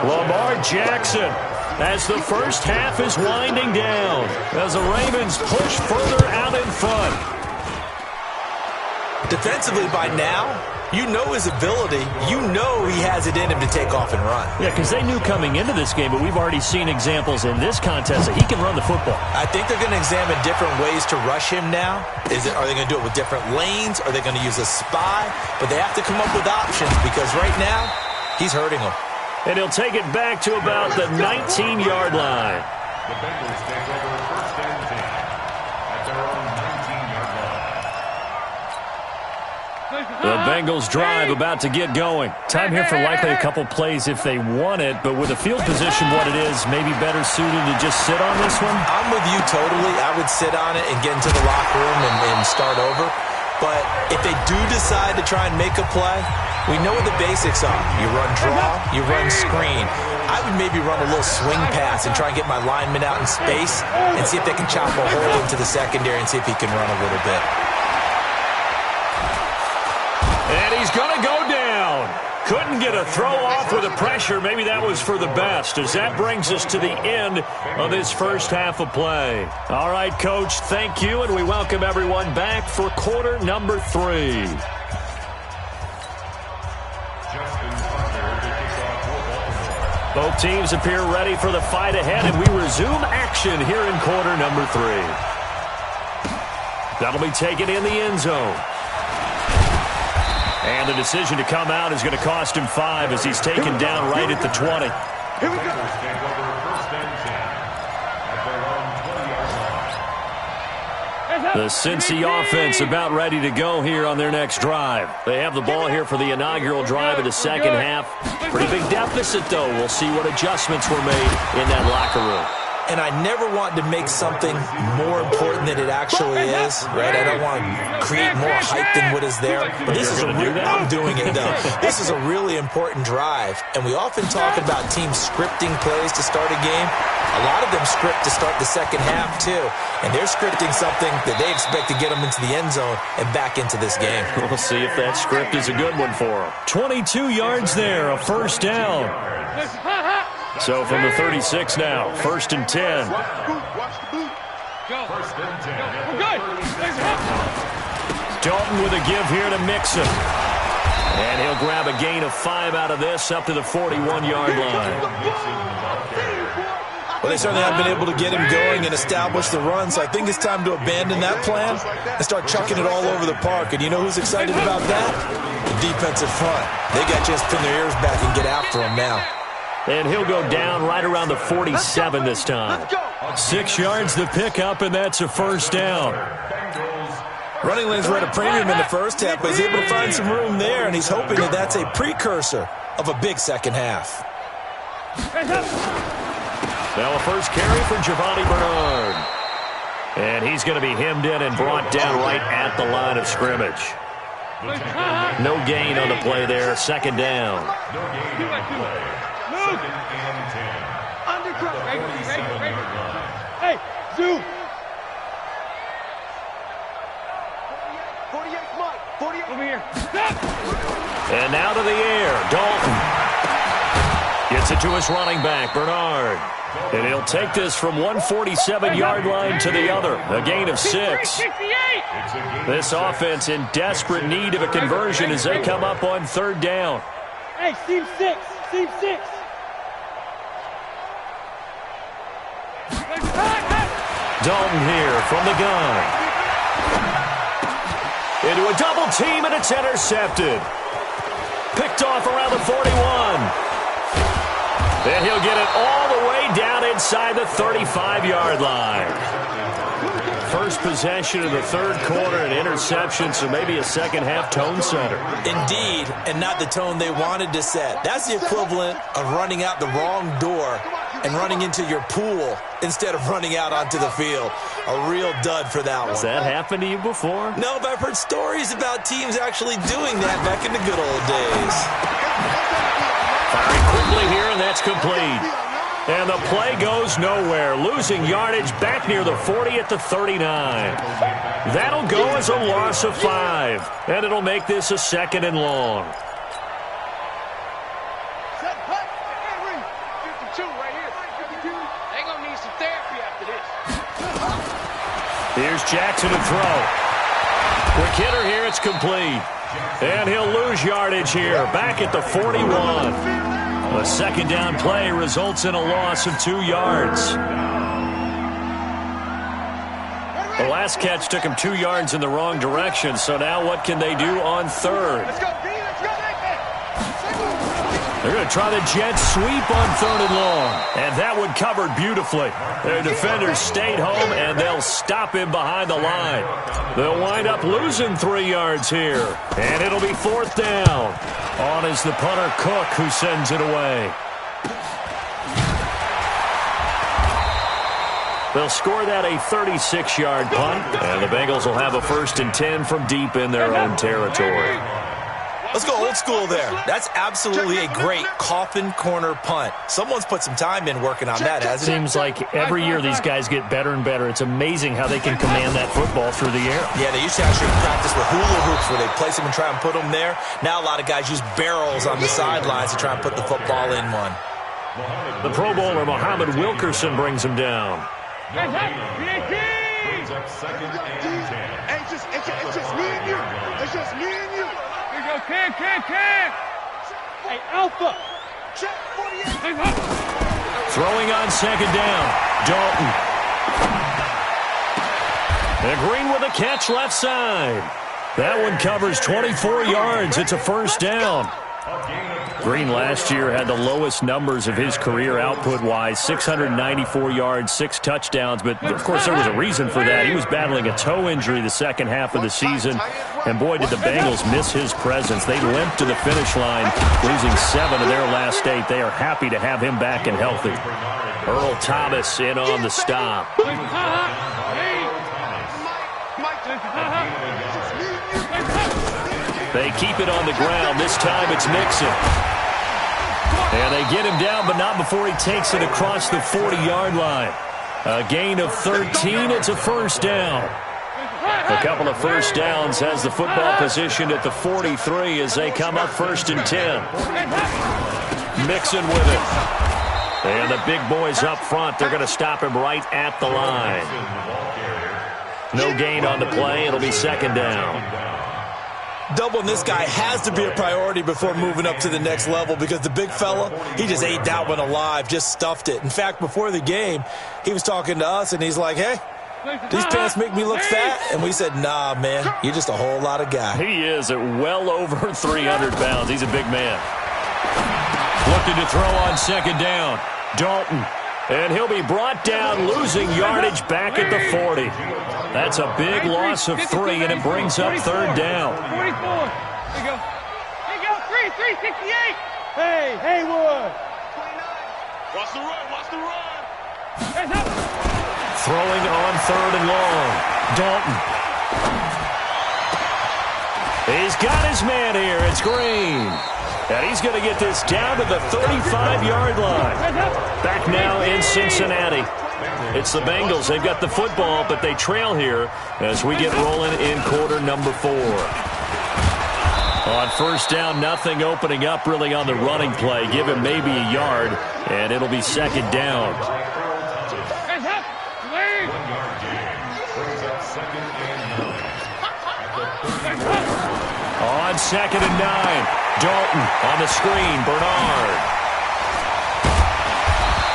Lamar Jackson as the first half is winding down as the Ravens push further out in front. Defensively by now, you know his ability. You know he has it in him to take off and run. Yeah, because they knew coming into this game, but we've already seen examples in this contest that he can run the football. I think they're going to examine different ways to rush him now. Are they going to do it with different lanes? Are they going to use a spy? But they have to come up with options because right now, he's hurting them. And he'll take it back to about the 19-yard line. The Bengals take over 1st and 10 at their own 19-yard line. The Bengals drive about to get going. Time here for likely a couple plays if they want it, but with the field position what it is, maybe better suited to just sit on this one? I'm with you totally. I would sit on it and get into the locker room and start over. But if they do decide to try and make a play, we know what the basics are. You run draw, you run screen. I would maybe run a little swing pass and try and get my lineman out in space and see if they can chop a hole into the secondary and see if he can run a little bit. And he's going to go down. Couldn't get a throw off with the pressure. Maybe that was for the best as that brings us to the end of this first half of play. All right, Coach, thank you, and we welcome everyone back for quarter number 3. Both teams appear ready for the fight ahead, and we resume action here in quarter number 3. That'll be taken in the end zone. And the decision to come out is going to cost him 5 as he's taken down right at the 20. Here we go. Take over 1st and 10 at their own 20-yard line. The Cincy offense about ready to go here on their next drive. They have the ball here for the inaugural drive of the second half. Pretty big deficit, though. We'll see what adjustments were made in that locker room. And I never want to make something more important than it actually is, right? I don't want to create more hype than what is there. But this is I'm doing it, though. This is a really important drive. And we often talk about teams scripting plays to start a game. A lot of them script to start the second half, too. And they're scripting something that they expect to get them into the end zone and back into this game. We'll see if that script is a good one for them. 22 yards there, a first down. So from the 36 now, 1st and 10. Go. First and 10. We're good. Dalton with a give here to Mixon. And he'll grab a gain of 5 out of this up to the 41-yard line. Well, they certainly have been able to get him going and establish the run, so I think it's time to abandon that plan and start chucking it all over the park. And you know who's excited about that? The defensive front. They got to just pin their ears back and get after him now. And he'll go down right around the 47 this time. 6 yards the pickup, and that's a first down. Running lanes were at a premium in the first half, but he's able to find some room there, and he's hoping that that's a precursor of a big second half. Now a first carry for Giovanni Bernard. And he's going to be hemmed in and brought down right at the line of scrimmage. No gain on the play there, second down. Hey, zoom. 48 Mike. 48. Over here. And now to the air, Dalton. Gets it to his running back, Bernard. And he'll take this from 147-yard line to the other. A gain of 6. This offense in desperate need of a conversion as they come up on 3rd down. Hey, seam 6. Seam 6. Dalton here from the gun. Into a double team, and it's intercepted. Picked off around the 41. And he'll get it all the way down inside the 35-yard line. First possession of the 3rd quarter, an interception, so maybe a second-half tone setter. Indeed, and not the tone they wanted to set. That's the equivalent of running out the wrong door and running into your pool instead of running out onto the field. A real dud for that one. Has that happened to you before? No, but I've heard stories about teams actually doing that back in the good old days. Firing quickly here, and that's complete. And the play goes nowhere, losing yardage back near the 40 at the 39. That'll go as a loss of 5, and it'll make this a 2nd and long. Here's Jackson to throw. Quick hitter here, it's complete. And he'll lose yardage here, back at the 41. A 2nd down play results in a loss of 2 yards. The last catch took him 2 yards in the wrong direction, so now what can they do on 3rd? They're going to try the jet sweep on 3rd and long. And that one covered beautifully. Their defenders stayed home, and they'll stop him behind the line. They'll wind up losing 3 yards here. And it'll be 4th down. On is the punter, Cook, who sends it away. They'll score that a 36-yard punt. And the Bengals will have a 1st and 10 from deep in their own territory. Let's go old school there. That's absolutely a great coffin corner punt. Someone's put some time in working on that, hasn't it? Seems like every year these guys get better and better. It's amazing how they can command that football through the air. Yeah, they used to actually practice with hula hoops where they place them and try and put them there. Now a lot of guys use barrels on the sidelines to try and put the football in one. The Pro Bowler, Muhammad Wilkerson, brings him down. Brings up 2nd and 10. Hey, it's just me and you. It's just me and you. Can. Hey, Alpha. Check 48. Throwing on 2nd down. Dalton. And Green with a catch left side. That one covers 24 yards. It's a 1st down. Green last year had the lowest numbers of his career output-wise, 694 yards, 6 touchdowns. But, of course, there was a reason for that. He was battling a toe injury the second half of the season. And, boy, did the Bengals miss his presence. They limped to the finish line, losing 7 of their last 8. They are happy to have him back and healthy. Earl Thomas in on the stop. They keep it on the ground. This time it's Mixon. And they get him down, but not before he takes it across the 40-yard line. A gain of 13. It's a first down. A couple of first downs has the football positioned at the 43 as they come up 1st and 10. Mixon with it. And the big boys up front, they're going to stop him right at the line. No gain on the play. It'll be 2nd down. Doubling this guy has to be a priority before moving up to the next level because the big fella, he just ate that one alive, just stuffed it. In fact, before the game, he was talking to us, and he's like, hey, these pants make me look fat. And we said, nah, man, you're just a whole lot of guy. He is at well over 300 pounds. He's a big man. Looking to throw on 2nd down. Dalton. And he'll be brought down, losing yardage back at the 40. That's a big loss of 3, and it brings up 3rd down. 44. There you go. There you go. 368. Hey, Haywood. Watch the run. Watch the run. Throwing on 3rd and long. Dalton. He's got his man here. It's Green. And he's going to get this down to the 35-yard line. Back now in Cincinnati. It's the Bengals. They've got the football, but they trail here as we get rolling in quarter number 4. On 1st down, nothing opening up really on the running play. Give him maybe a yard, and it'll be 2nd down. On 2nd and 9, Dalton on the screen, Bernard.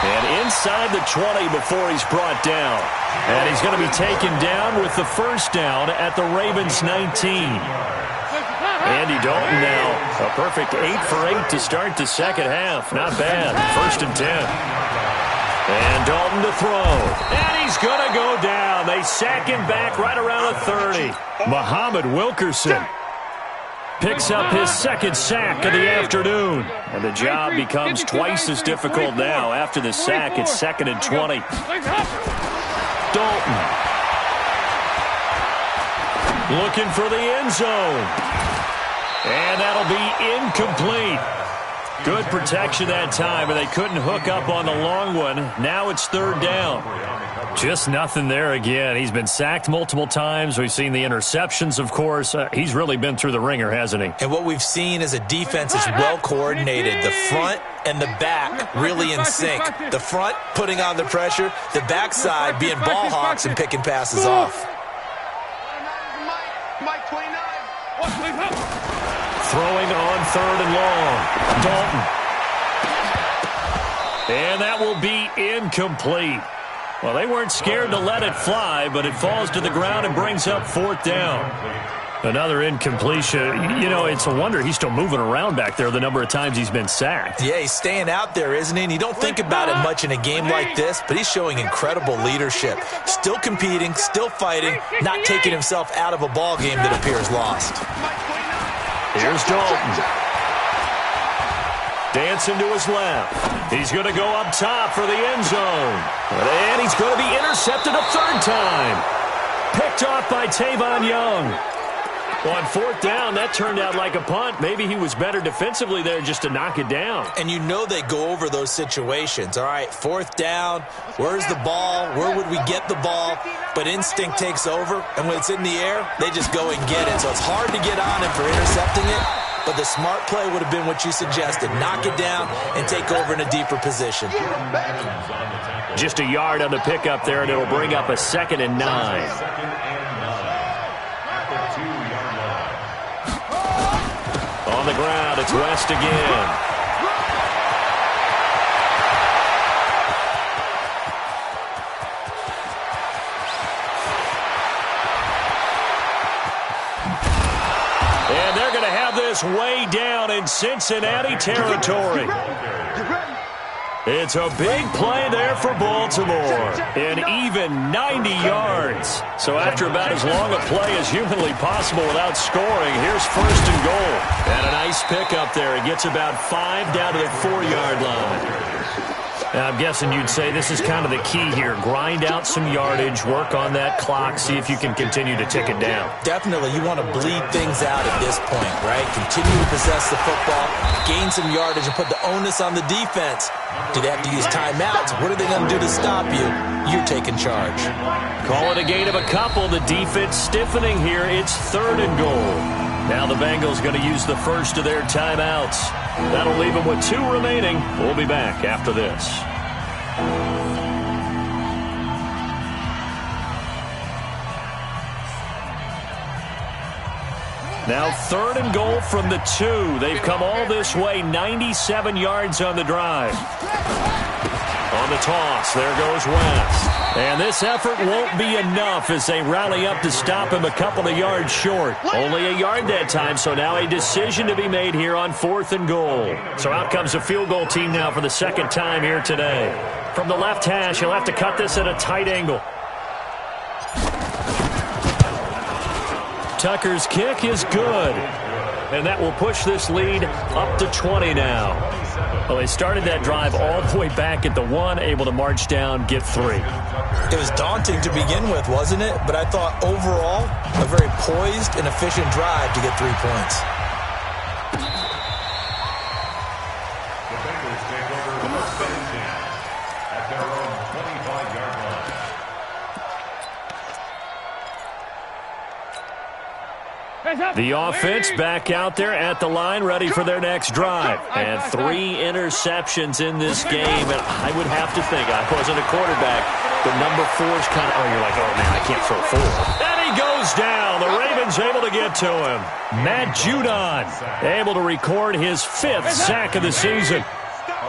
And inside the 20 before he's brought down. And he's going to be taken down with the 1st down at the Ravens 19. Andy Dalton now, a perfect 8 for 8 to start the 2nd half. Not bad. 1st and 10. And Dalton to throw. And he's going to go down. They sack him back right around the 30. Muhammad Wilkerson picks up his 2nd sack of the afternoon. And the job becomes twice as difficult now. After the sack, it's 2nd and 20. Dalton. Looking for the end zone. And that'll be incomplete. Good protection that time, and they couldn't hook up on the long one. Now it's 3rd down. Just nothing there again. He's been sacked multiple times. We've seen the interceptions, of course. He's really been through the ringer, hasn't he? And what we've seen is a defense is well coordinated. The front and the back really in sync. The front putting on the pressure. The backside being ball hawks and picking passes off. Throwing on 3rd and long. Dalton. And that will be incomplete. Well, they weren't scared to let it fly, but it falls to the ground and brings up 4th down. Another incompletion. You know, it's a wonder he's still moving around back there the number of times he's been sacked. Yeah, he's staying out there, isn't he? And you don't think about it much in a game like this, but he's showing incredible leadership. Still competing, still fighting, not taking himself out of a ball game that appears lost. Here's Dalton. Dancing to his left. He's going to go up top for the end zone. And he's going to be intercepted a 3rd time. Picked off by Tavon Young. On 4th down, that turned out like a punt. Maybe he was better defensively there just to knock it down. And you know they go over those situations. All right, 4th down, where's the ball? Where would we get the ball? But instinct takes over, and when it's in the air, they just go and get it. So it's hard to get on him for intercepting it, but the smart play would have been what you suggested. Knock it down and take over in a deeper position. Just a yard on the pickup there, and it'll bring up a 2nd and 9. On the ground, it's West again. And they're going to have this way down in Cincinnati territory. It's a big play there for Baltimore. An even 90 yards. So after about as long a play as humanly possible without scoring, here's 1st and goal. And a nice pickup there. It gets about 5 down to the 4-yard line. Now, I'm guessing you'd say this is kind of the key here. Grind out some yardage, work on that clock, see if you can continue to tick it down. Definitely. You want to bleed things out at this point, right? Continue to possess the football, gain some yardage, and put the onus on the defense. Do they have to use timeouts? What are they going to do to stop you? You're taking charge. Call it a gain of a couple. The defense stiffening here. It's 3rd and goal. Now the Bengals going to use the first of their timeouts. That'll leave them with 2 remaining. We'll be back after this. Now 3rd and goal from the 2. They've come all this way, 97 yards on the drive. On the toss, there goes West. And this effort won't be enough as they rally up to stop him a couple of yards short. Only a yard that time, so now a decision to be made here on 4th and goal. So out comes a field goal team now for the 2nd time here today. From the left hash, he'll have to cut this at a tight angle. Tucker's kick is good. And that will push this lead up to 20 now. Well, they started that drive all the way back at the 1, able to march down, get 3. It was daunting to begin with, wasn't it? But I thought overall, a very poised and efficient drive to get 3 points. The Bengals take over the first and 10 at their own 25-yard line. The offense back out there at the line, ready for their next drive. And 3 interceptions in this game. And I would have to think, I wasn't a quarterback, but number 4 is kind of, you're like, oh, man, I can't throw 4. And he goes down. The Ravens able to get to him. Matt Judon able to record his 5th sack of the season.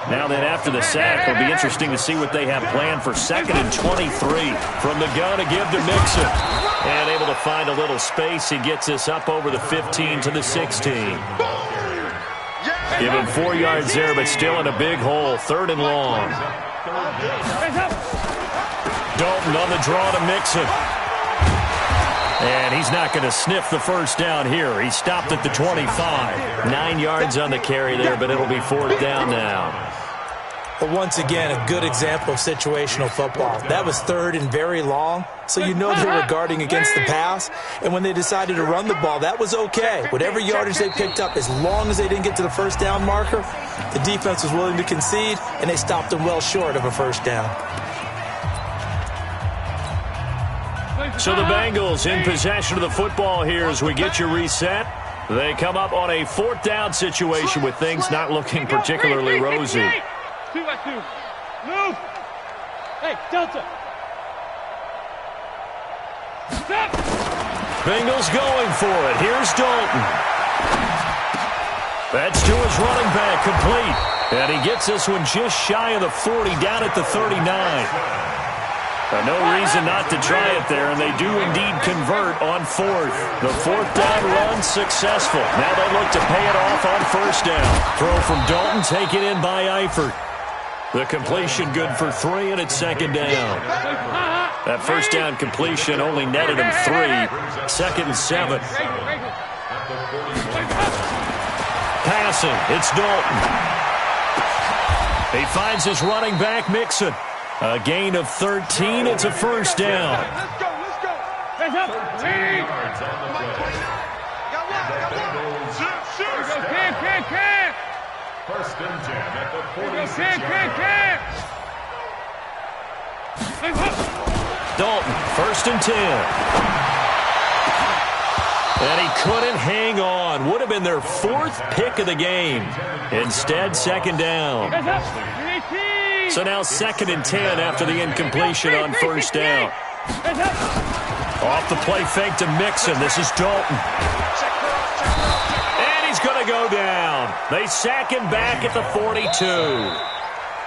Now then, after the sack, it'll be interesting to see what they have planned for 2nd and 23. From the gun to give to Mixon. And able to find a little space. He gets this up over the 15 to the 16. Give him 4 yards there, but still in a big hole. 3rd and long. Dalton on the draw to Mixon. And he's not going to sniff the first down here. He stopped at the 25. 9 yards on the carry there, but it'll be 4th down now. But once again, a good example of situational football. That was 3rd and very long, so you know they were guarding against the pass. And when they decided to run the ball, that was okay. Whatever yardage they picked up, as long as they didn't get to the first down marker, the defense was willing to concede, and they stopped them well short of a first down. So the Bengals in possession of the football here as we get you reset. They come up on a 4th down situation with things not looking particularly rosy. 2 by 2. Move. Hey, Delta. Stop. Bengals going for it. Here's Dalton. That's to his running back, complete. And he gets this one just shy of the 40, down at the 39. No reason not to try it there, and they do indeed convert on 4th. The 4th down run successful. Now they look to pay it off on 1st down. Throw from Dalton, taken in by Eifert. The completion good for 3, and it's 2nd down. That 1st down completion only netted him 3. 2nd and 7. Passing, it's Dalton. He finds his running back, Mixon. A gain of 13. It's a 1st down. Let's go. Hands up. 13 yards on the play. Can. 1st and 10 at the 46-yard line. Dalton, 1st and 10. And he couldn't hang on. Would have been their 4th pick of the game. Instead, 2nd down. So now 2nd and 10 after the incompletion on 1st down. Off the play fake to Mixon. This is Dalton. And he's going to go down. They sack him back at the 42.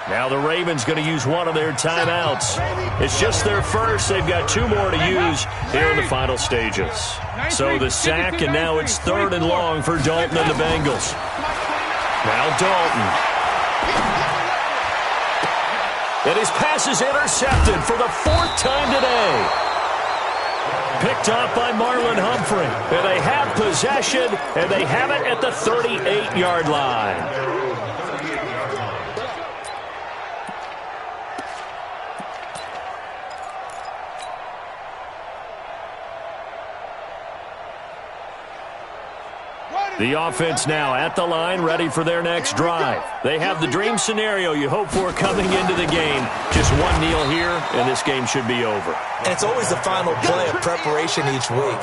Now the Ravens going to use one of their timeouts. It's just their first. They've got 2 more to use here in the final stages. So the sack, and now it's 3rd and long for Dalton and the Bengals. Now Dalton. And his pass is intercepted for the 4th time today. Picked off by Marlon Humphrey. And they have possession, and they have it at the 38-yard line. The offense now at the line, ready for their next drive. They have the dream scenario you hope for coming into the game. Just one kneel here, and this game should be over. And it's always the final play of preparation each week.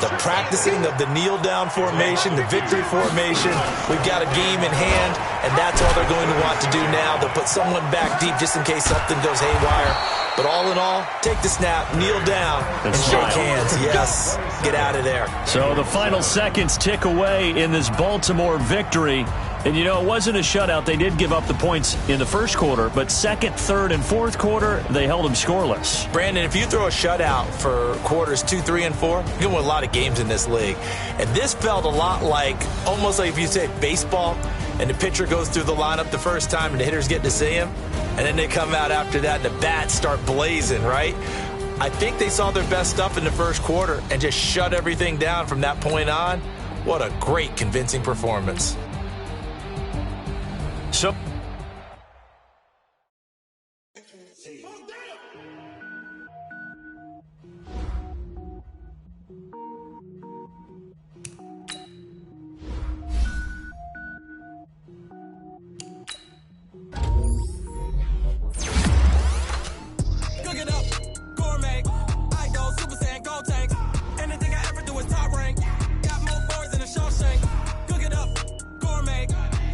The practicing of the kneel-down formation, the victory formation. We've got a game in hand, and that's all they're going to want to do now. They'll put someone back deep just in case something goes haywire. But all in all, take the snap, kneel down, and shake hands. Yes, get out of there. So the final seconds tick away in this Baltimore victory. And, you know, it wasn't a shutout. They did give up the points in the first quarter, but second, third, and fourth quarter, they held them scoreless. Brandon, if you throw a shutout for quarters 2, 3, and 4, you can win a lot of games in this league. And this felt a lot like, almost like if you say baseball, and the pitcher goes through the lineup the first time and the hitters get to see him, and then they come out after that and the bats start blazing, right? I think they saw their best stuff in the first quarter and just shut everything down from that point on. What a great, convincing performance. So Cook it up, gourmet. I go Super Saiyan, go tank. Anything I ever do is top rank. Got more boys than a Shawshank. Cook it up, gourmet.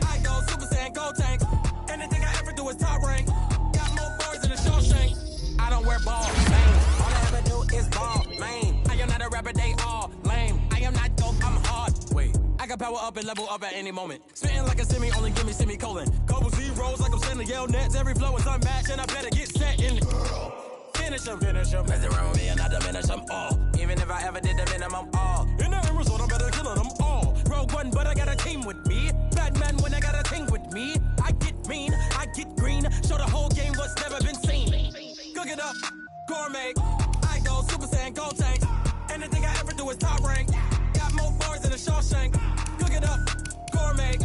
I go Super Saiyan, go tank. Anything I ever do is top rank. Got more boys than a Shawshank. I don't wear ball, man. All I ever do is ball, man. I am not a rapper, they all lame. I am not dope, I'm hard. Wait, I can power up and level up at any moment. Spitting like a semi, only give me semicolon. Couple zeros like I'm sending yell nets. Every flow is unmatched, and I better get set in. Finish them. Mess around with me and I diminish them all. Even if I ever did the minimum, all. In the end result, I'm better killing them all. Rogue One, but I got a team with me. Batman when I got a team with me. I get mean, I get green. Show the whole game what's never been seen. Cook it up, gourmet. I go Super Saiyan, go tank. Anything I ever do is top rank. Got more boys than a Shawshank. Cook it up, gourmet.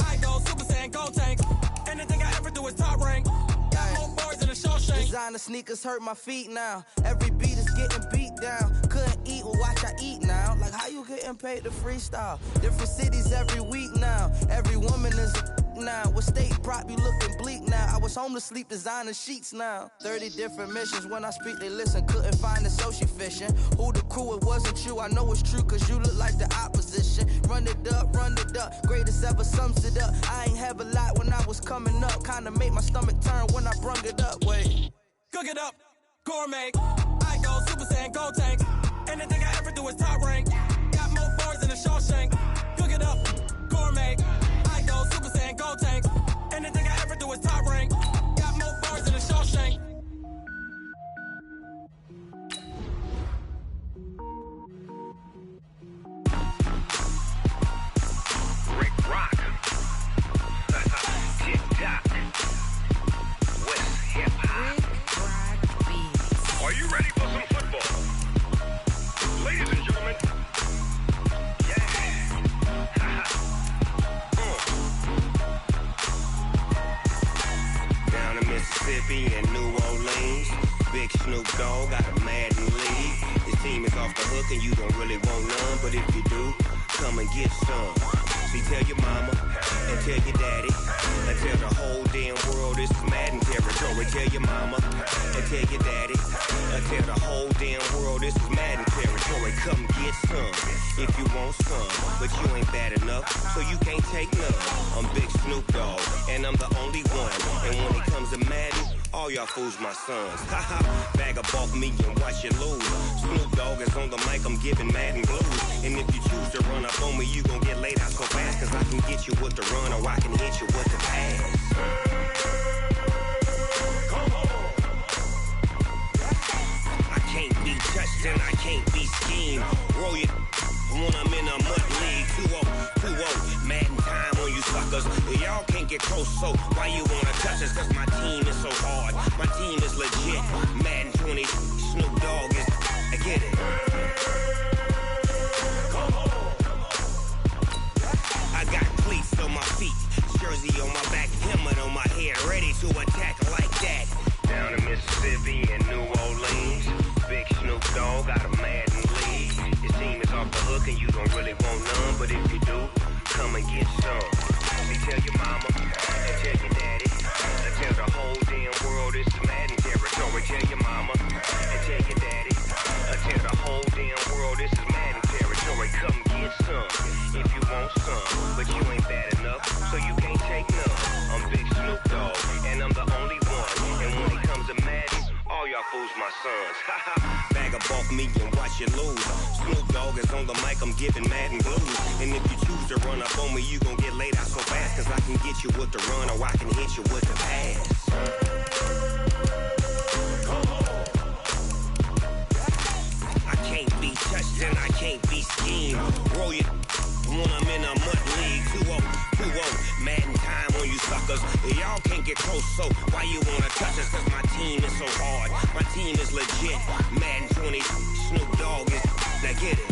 I go Super Saiyan, go tank. Anything I ever do is top rank. Got more boys than a Shawshank. Designer sneakers hurt my feet now. Every beat is getting beat down. Couldn't eat, well watch I eat now. Like how you getting paid to freestyle? Different cities every week now. Every woman is a now. What state prop you looking bleak now? I was home to sleep, designer sheets now. 30 different missions. When I speak they listen. Couldn't find it, so she fishing. Who the crew? It wasn't you. I know it's true cause you look like the opposition. Run it up, greatest ever sums it up. I ain't have a lot when I was coming up. Kinda made my stomach turn when I brung it up. Wait. Cook it up, gourmet. I go Super Saiyan, go tank. Anything I ever do is top rank. Got more boys than a Shawshank. Cook it up, gourmet. I go Super Saiyan, go tank. Anything I ever do is top rank. Got more boys than a Shawshank. Rick Rock. Tick-tock. West hip-hop. Are you ready for some football? Ladies and gentlemen. Yeah. Down in Mississippi and New Orleans, Big Snoop Dogg got a Madden league. His team is off the hook and you don't really want none, but if you do, come and get some. See, tell your mama and tell your daddy and tell the whole damn world this is Madden territory. Tell your mama and tell your daddy and tell the whole damn world this is Madden territory. Come get some if you want some, but you ain't bad enough, so you can't take none. I'm Big Snoop Dogg and I'm the only one, and when it comes to Madden, all y'all fools my sons. Haha, bag up off me and watch you lose. Snoop Dogg is on the mic, I'm giving Madden blues. And if you choose to run up on me, you gon' get laid out so fast. Cause I can get you with the run or I can hit you with the pass. be touched and I can't be schemed. Roll your when I'm in a mud league. 2-0, Madden time on you suckers. Y'all can't get close, so why you wanna touch us? Cause my team is so hard, my team is legit. Madden 20, Snoop Dogg is, I get it. I got cleats on my feet, jersey on my back, helmet on my head, ready to attack like that. Down in Mississippi and New Orleans, big Snoop Dogg got a Madden league. His team is off the hook and you don't really want none, but if you do, come and get some. They tell your mama and tell your daddy, and tell the whole damn world it's Madden territory. Tell your mama and tell your daddy, and tell the whole damn world this is Madden territory. Come get some if you want some, but you ain't bad enough, so you can't take none. I'm Big Snoop Dogg, and I'm the only one. And when it comes to Madden, all y'all fools my sons. Bag up off me and watch you lose. Snoop Dogg is on the mic, I'm giving Madden blues. And if you choose to run up on me, you gon' get laid out so fast. Cause I can get you with the run or I can hit you with the pass. I can't be touched and I can't be schemed. Roll your when I'm in a mud league. 2-0, Madden time on you suckers. Y'all can't get close, so why you wanna touch us? Cause my team is so hard, my team is legit. Madden 20, Snoop Dogg is, now get it.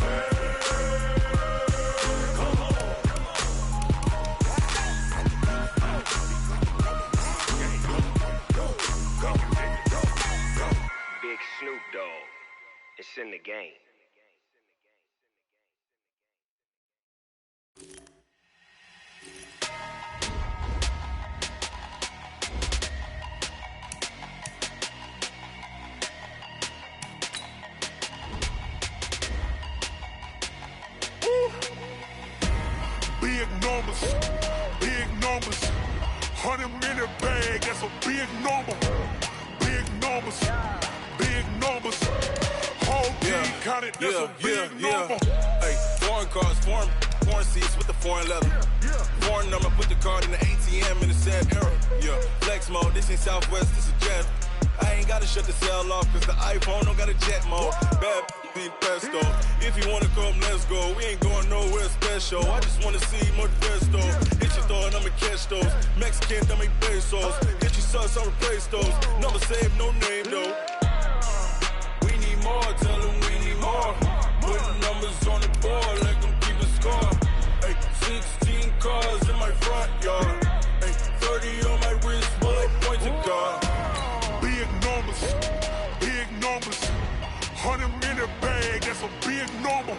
Big Snoop Dogg, it's in the game. Big numbers, 100-minute bag, that's a big number. Big numbers, whole team counted, that's a big number. Hey, foreign cars, foreign seats with the foreign leather. Foreign number, put the card in the ATM in the sad era. Yeah, flex mode, this ain't Southwest, this is Jet. I ain't gotta shut the cell off, cause the iPhone don't got a jet mode. Bad beat pesto. If you wanna come, let's go. We ain't going nowhere special. I just wanna see more pesto. Hit your thought, I'ma catch those. Mexican, don't make pesos. Get your sus, I'll replace those. Number save, no name though. We need more, tell them we need more. Putting numbers on the board, like them keep a score. Hey, 16 cars in my front yard. Hey, 30 on my wrist, bullet point to God. Big numbers, 100-minute bag, that's a big number.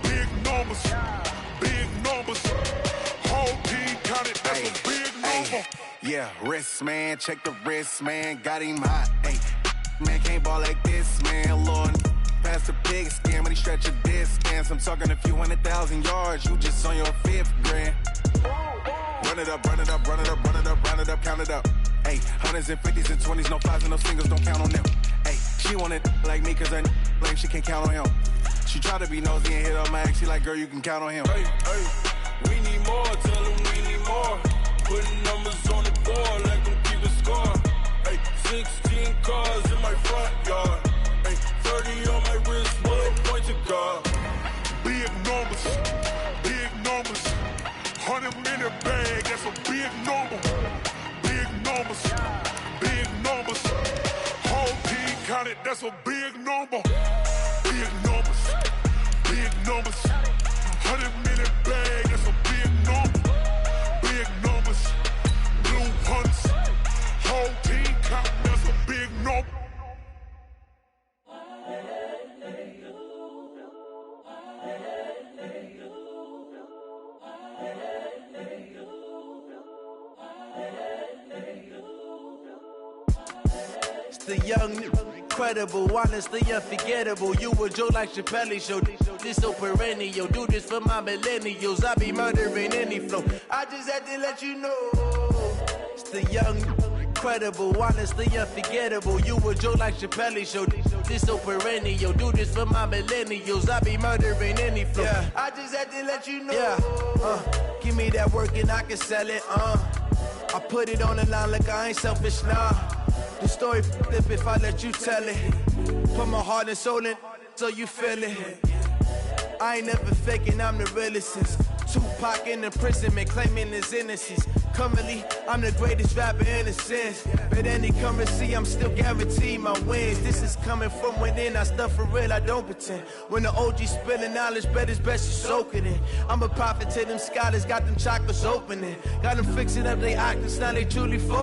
Big numbers, whole team counted, that's a big number. Yeah, wrist man, check the wrist man, got him hot. Hey, man can't ball like this, man. Lord, past the pig skin when he stretch a distance. I'm talking a few 100,000 yards, you just on your 5th grand. Run it up, run it up, run it up, run it up, run it up, count it up. Hey, 100s and 50s and 20s, no 5s and no singles, don't count on them. Hey, she want it like me, cause her blame, she can't count on him. She try to be nosy and hit on my ex, she like, girl, you can count on him. Hey, we need more, tell them we need more. Putting numbers on the board, like them keep a score. Hey, 16 cars in my front yard. Hey, 30 on my wrist, bullet point to God. Big numbers, 100-minute bag, that's a big number. Big numbers, whole team counted, that's a big number. Big numbers, 100-minute bag, that's a big number. Big numbers, blue hunts, whole team counted, that's a big number. The young, incredible, honestly unforgettable. You a Joe like Chappelle show. This so perennial. Do this for my millennials. I be murdering any flow. I just had to let you know. It's the young, incredible, honestly unforgettable. You a Joe like Chappelle show. This so perennial. Do this for my millennials. I be murdering any flow. Yeah. I just had to let you know. Yeah. Give me that work and I can sell it. I put it on the line like I ain't selfish, nah. The story flip if I let you tell it. Put my heart and soul in, so you feel it. I ain't never faking, I'm the realest since Tupac in the imprisonment, claiming his innocence. Currently, I'm the greatest rapper in a sense. But any currency, I'm still guaranteed my wins. This is coming from within, I stuff for real, I don't pretend. When the OG spilling knowledge, bet it's best you soak it in. I'm a prophet to them scholars, got them chakras opening. Got them fixing up they octaves, now they truly focus.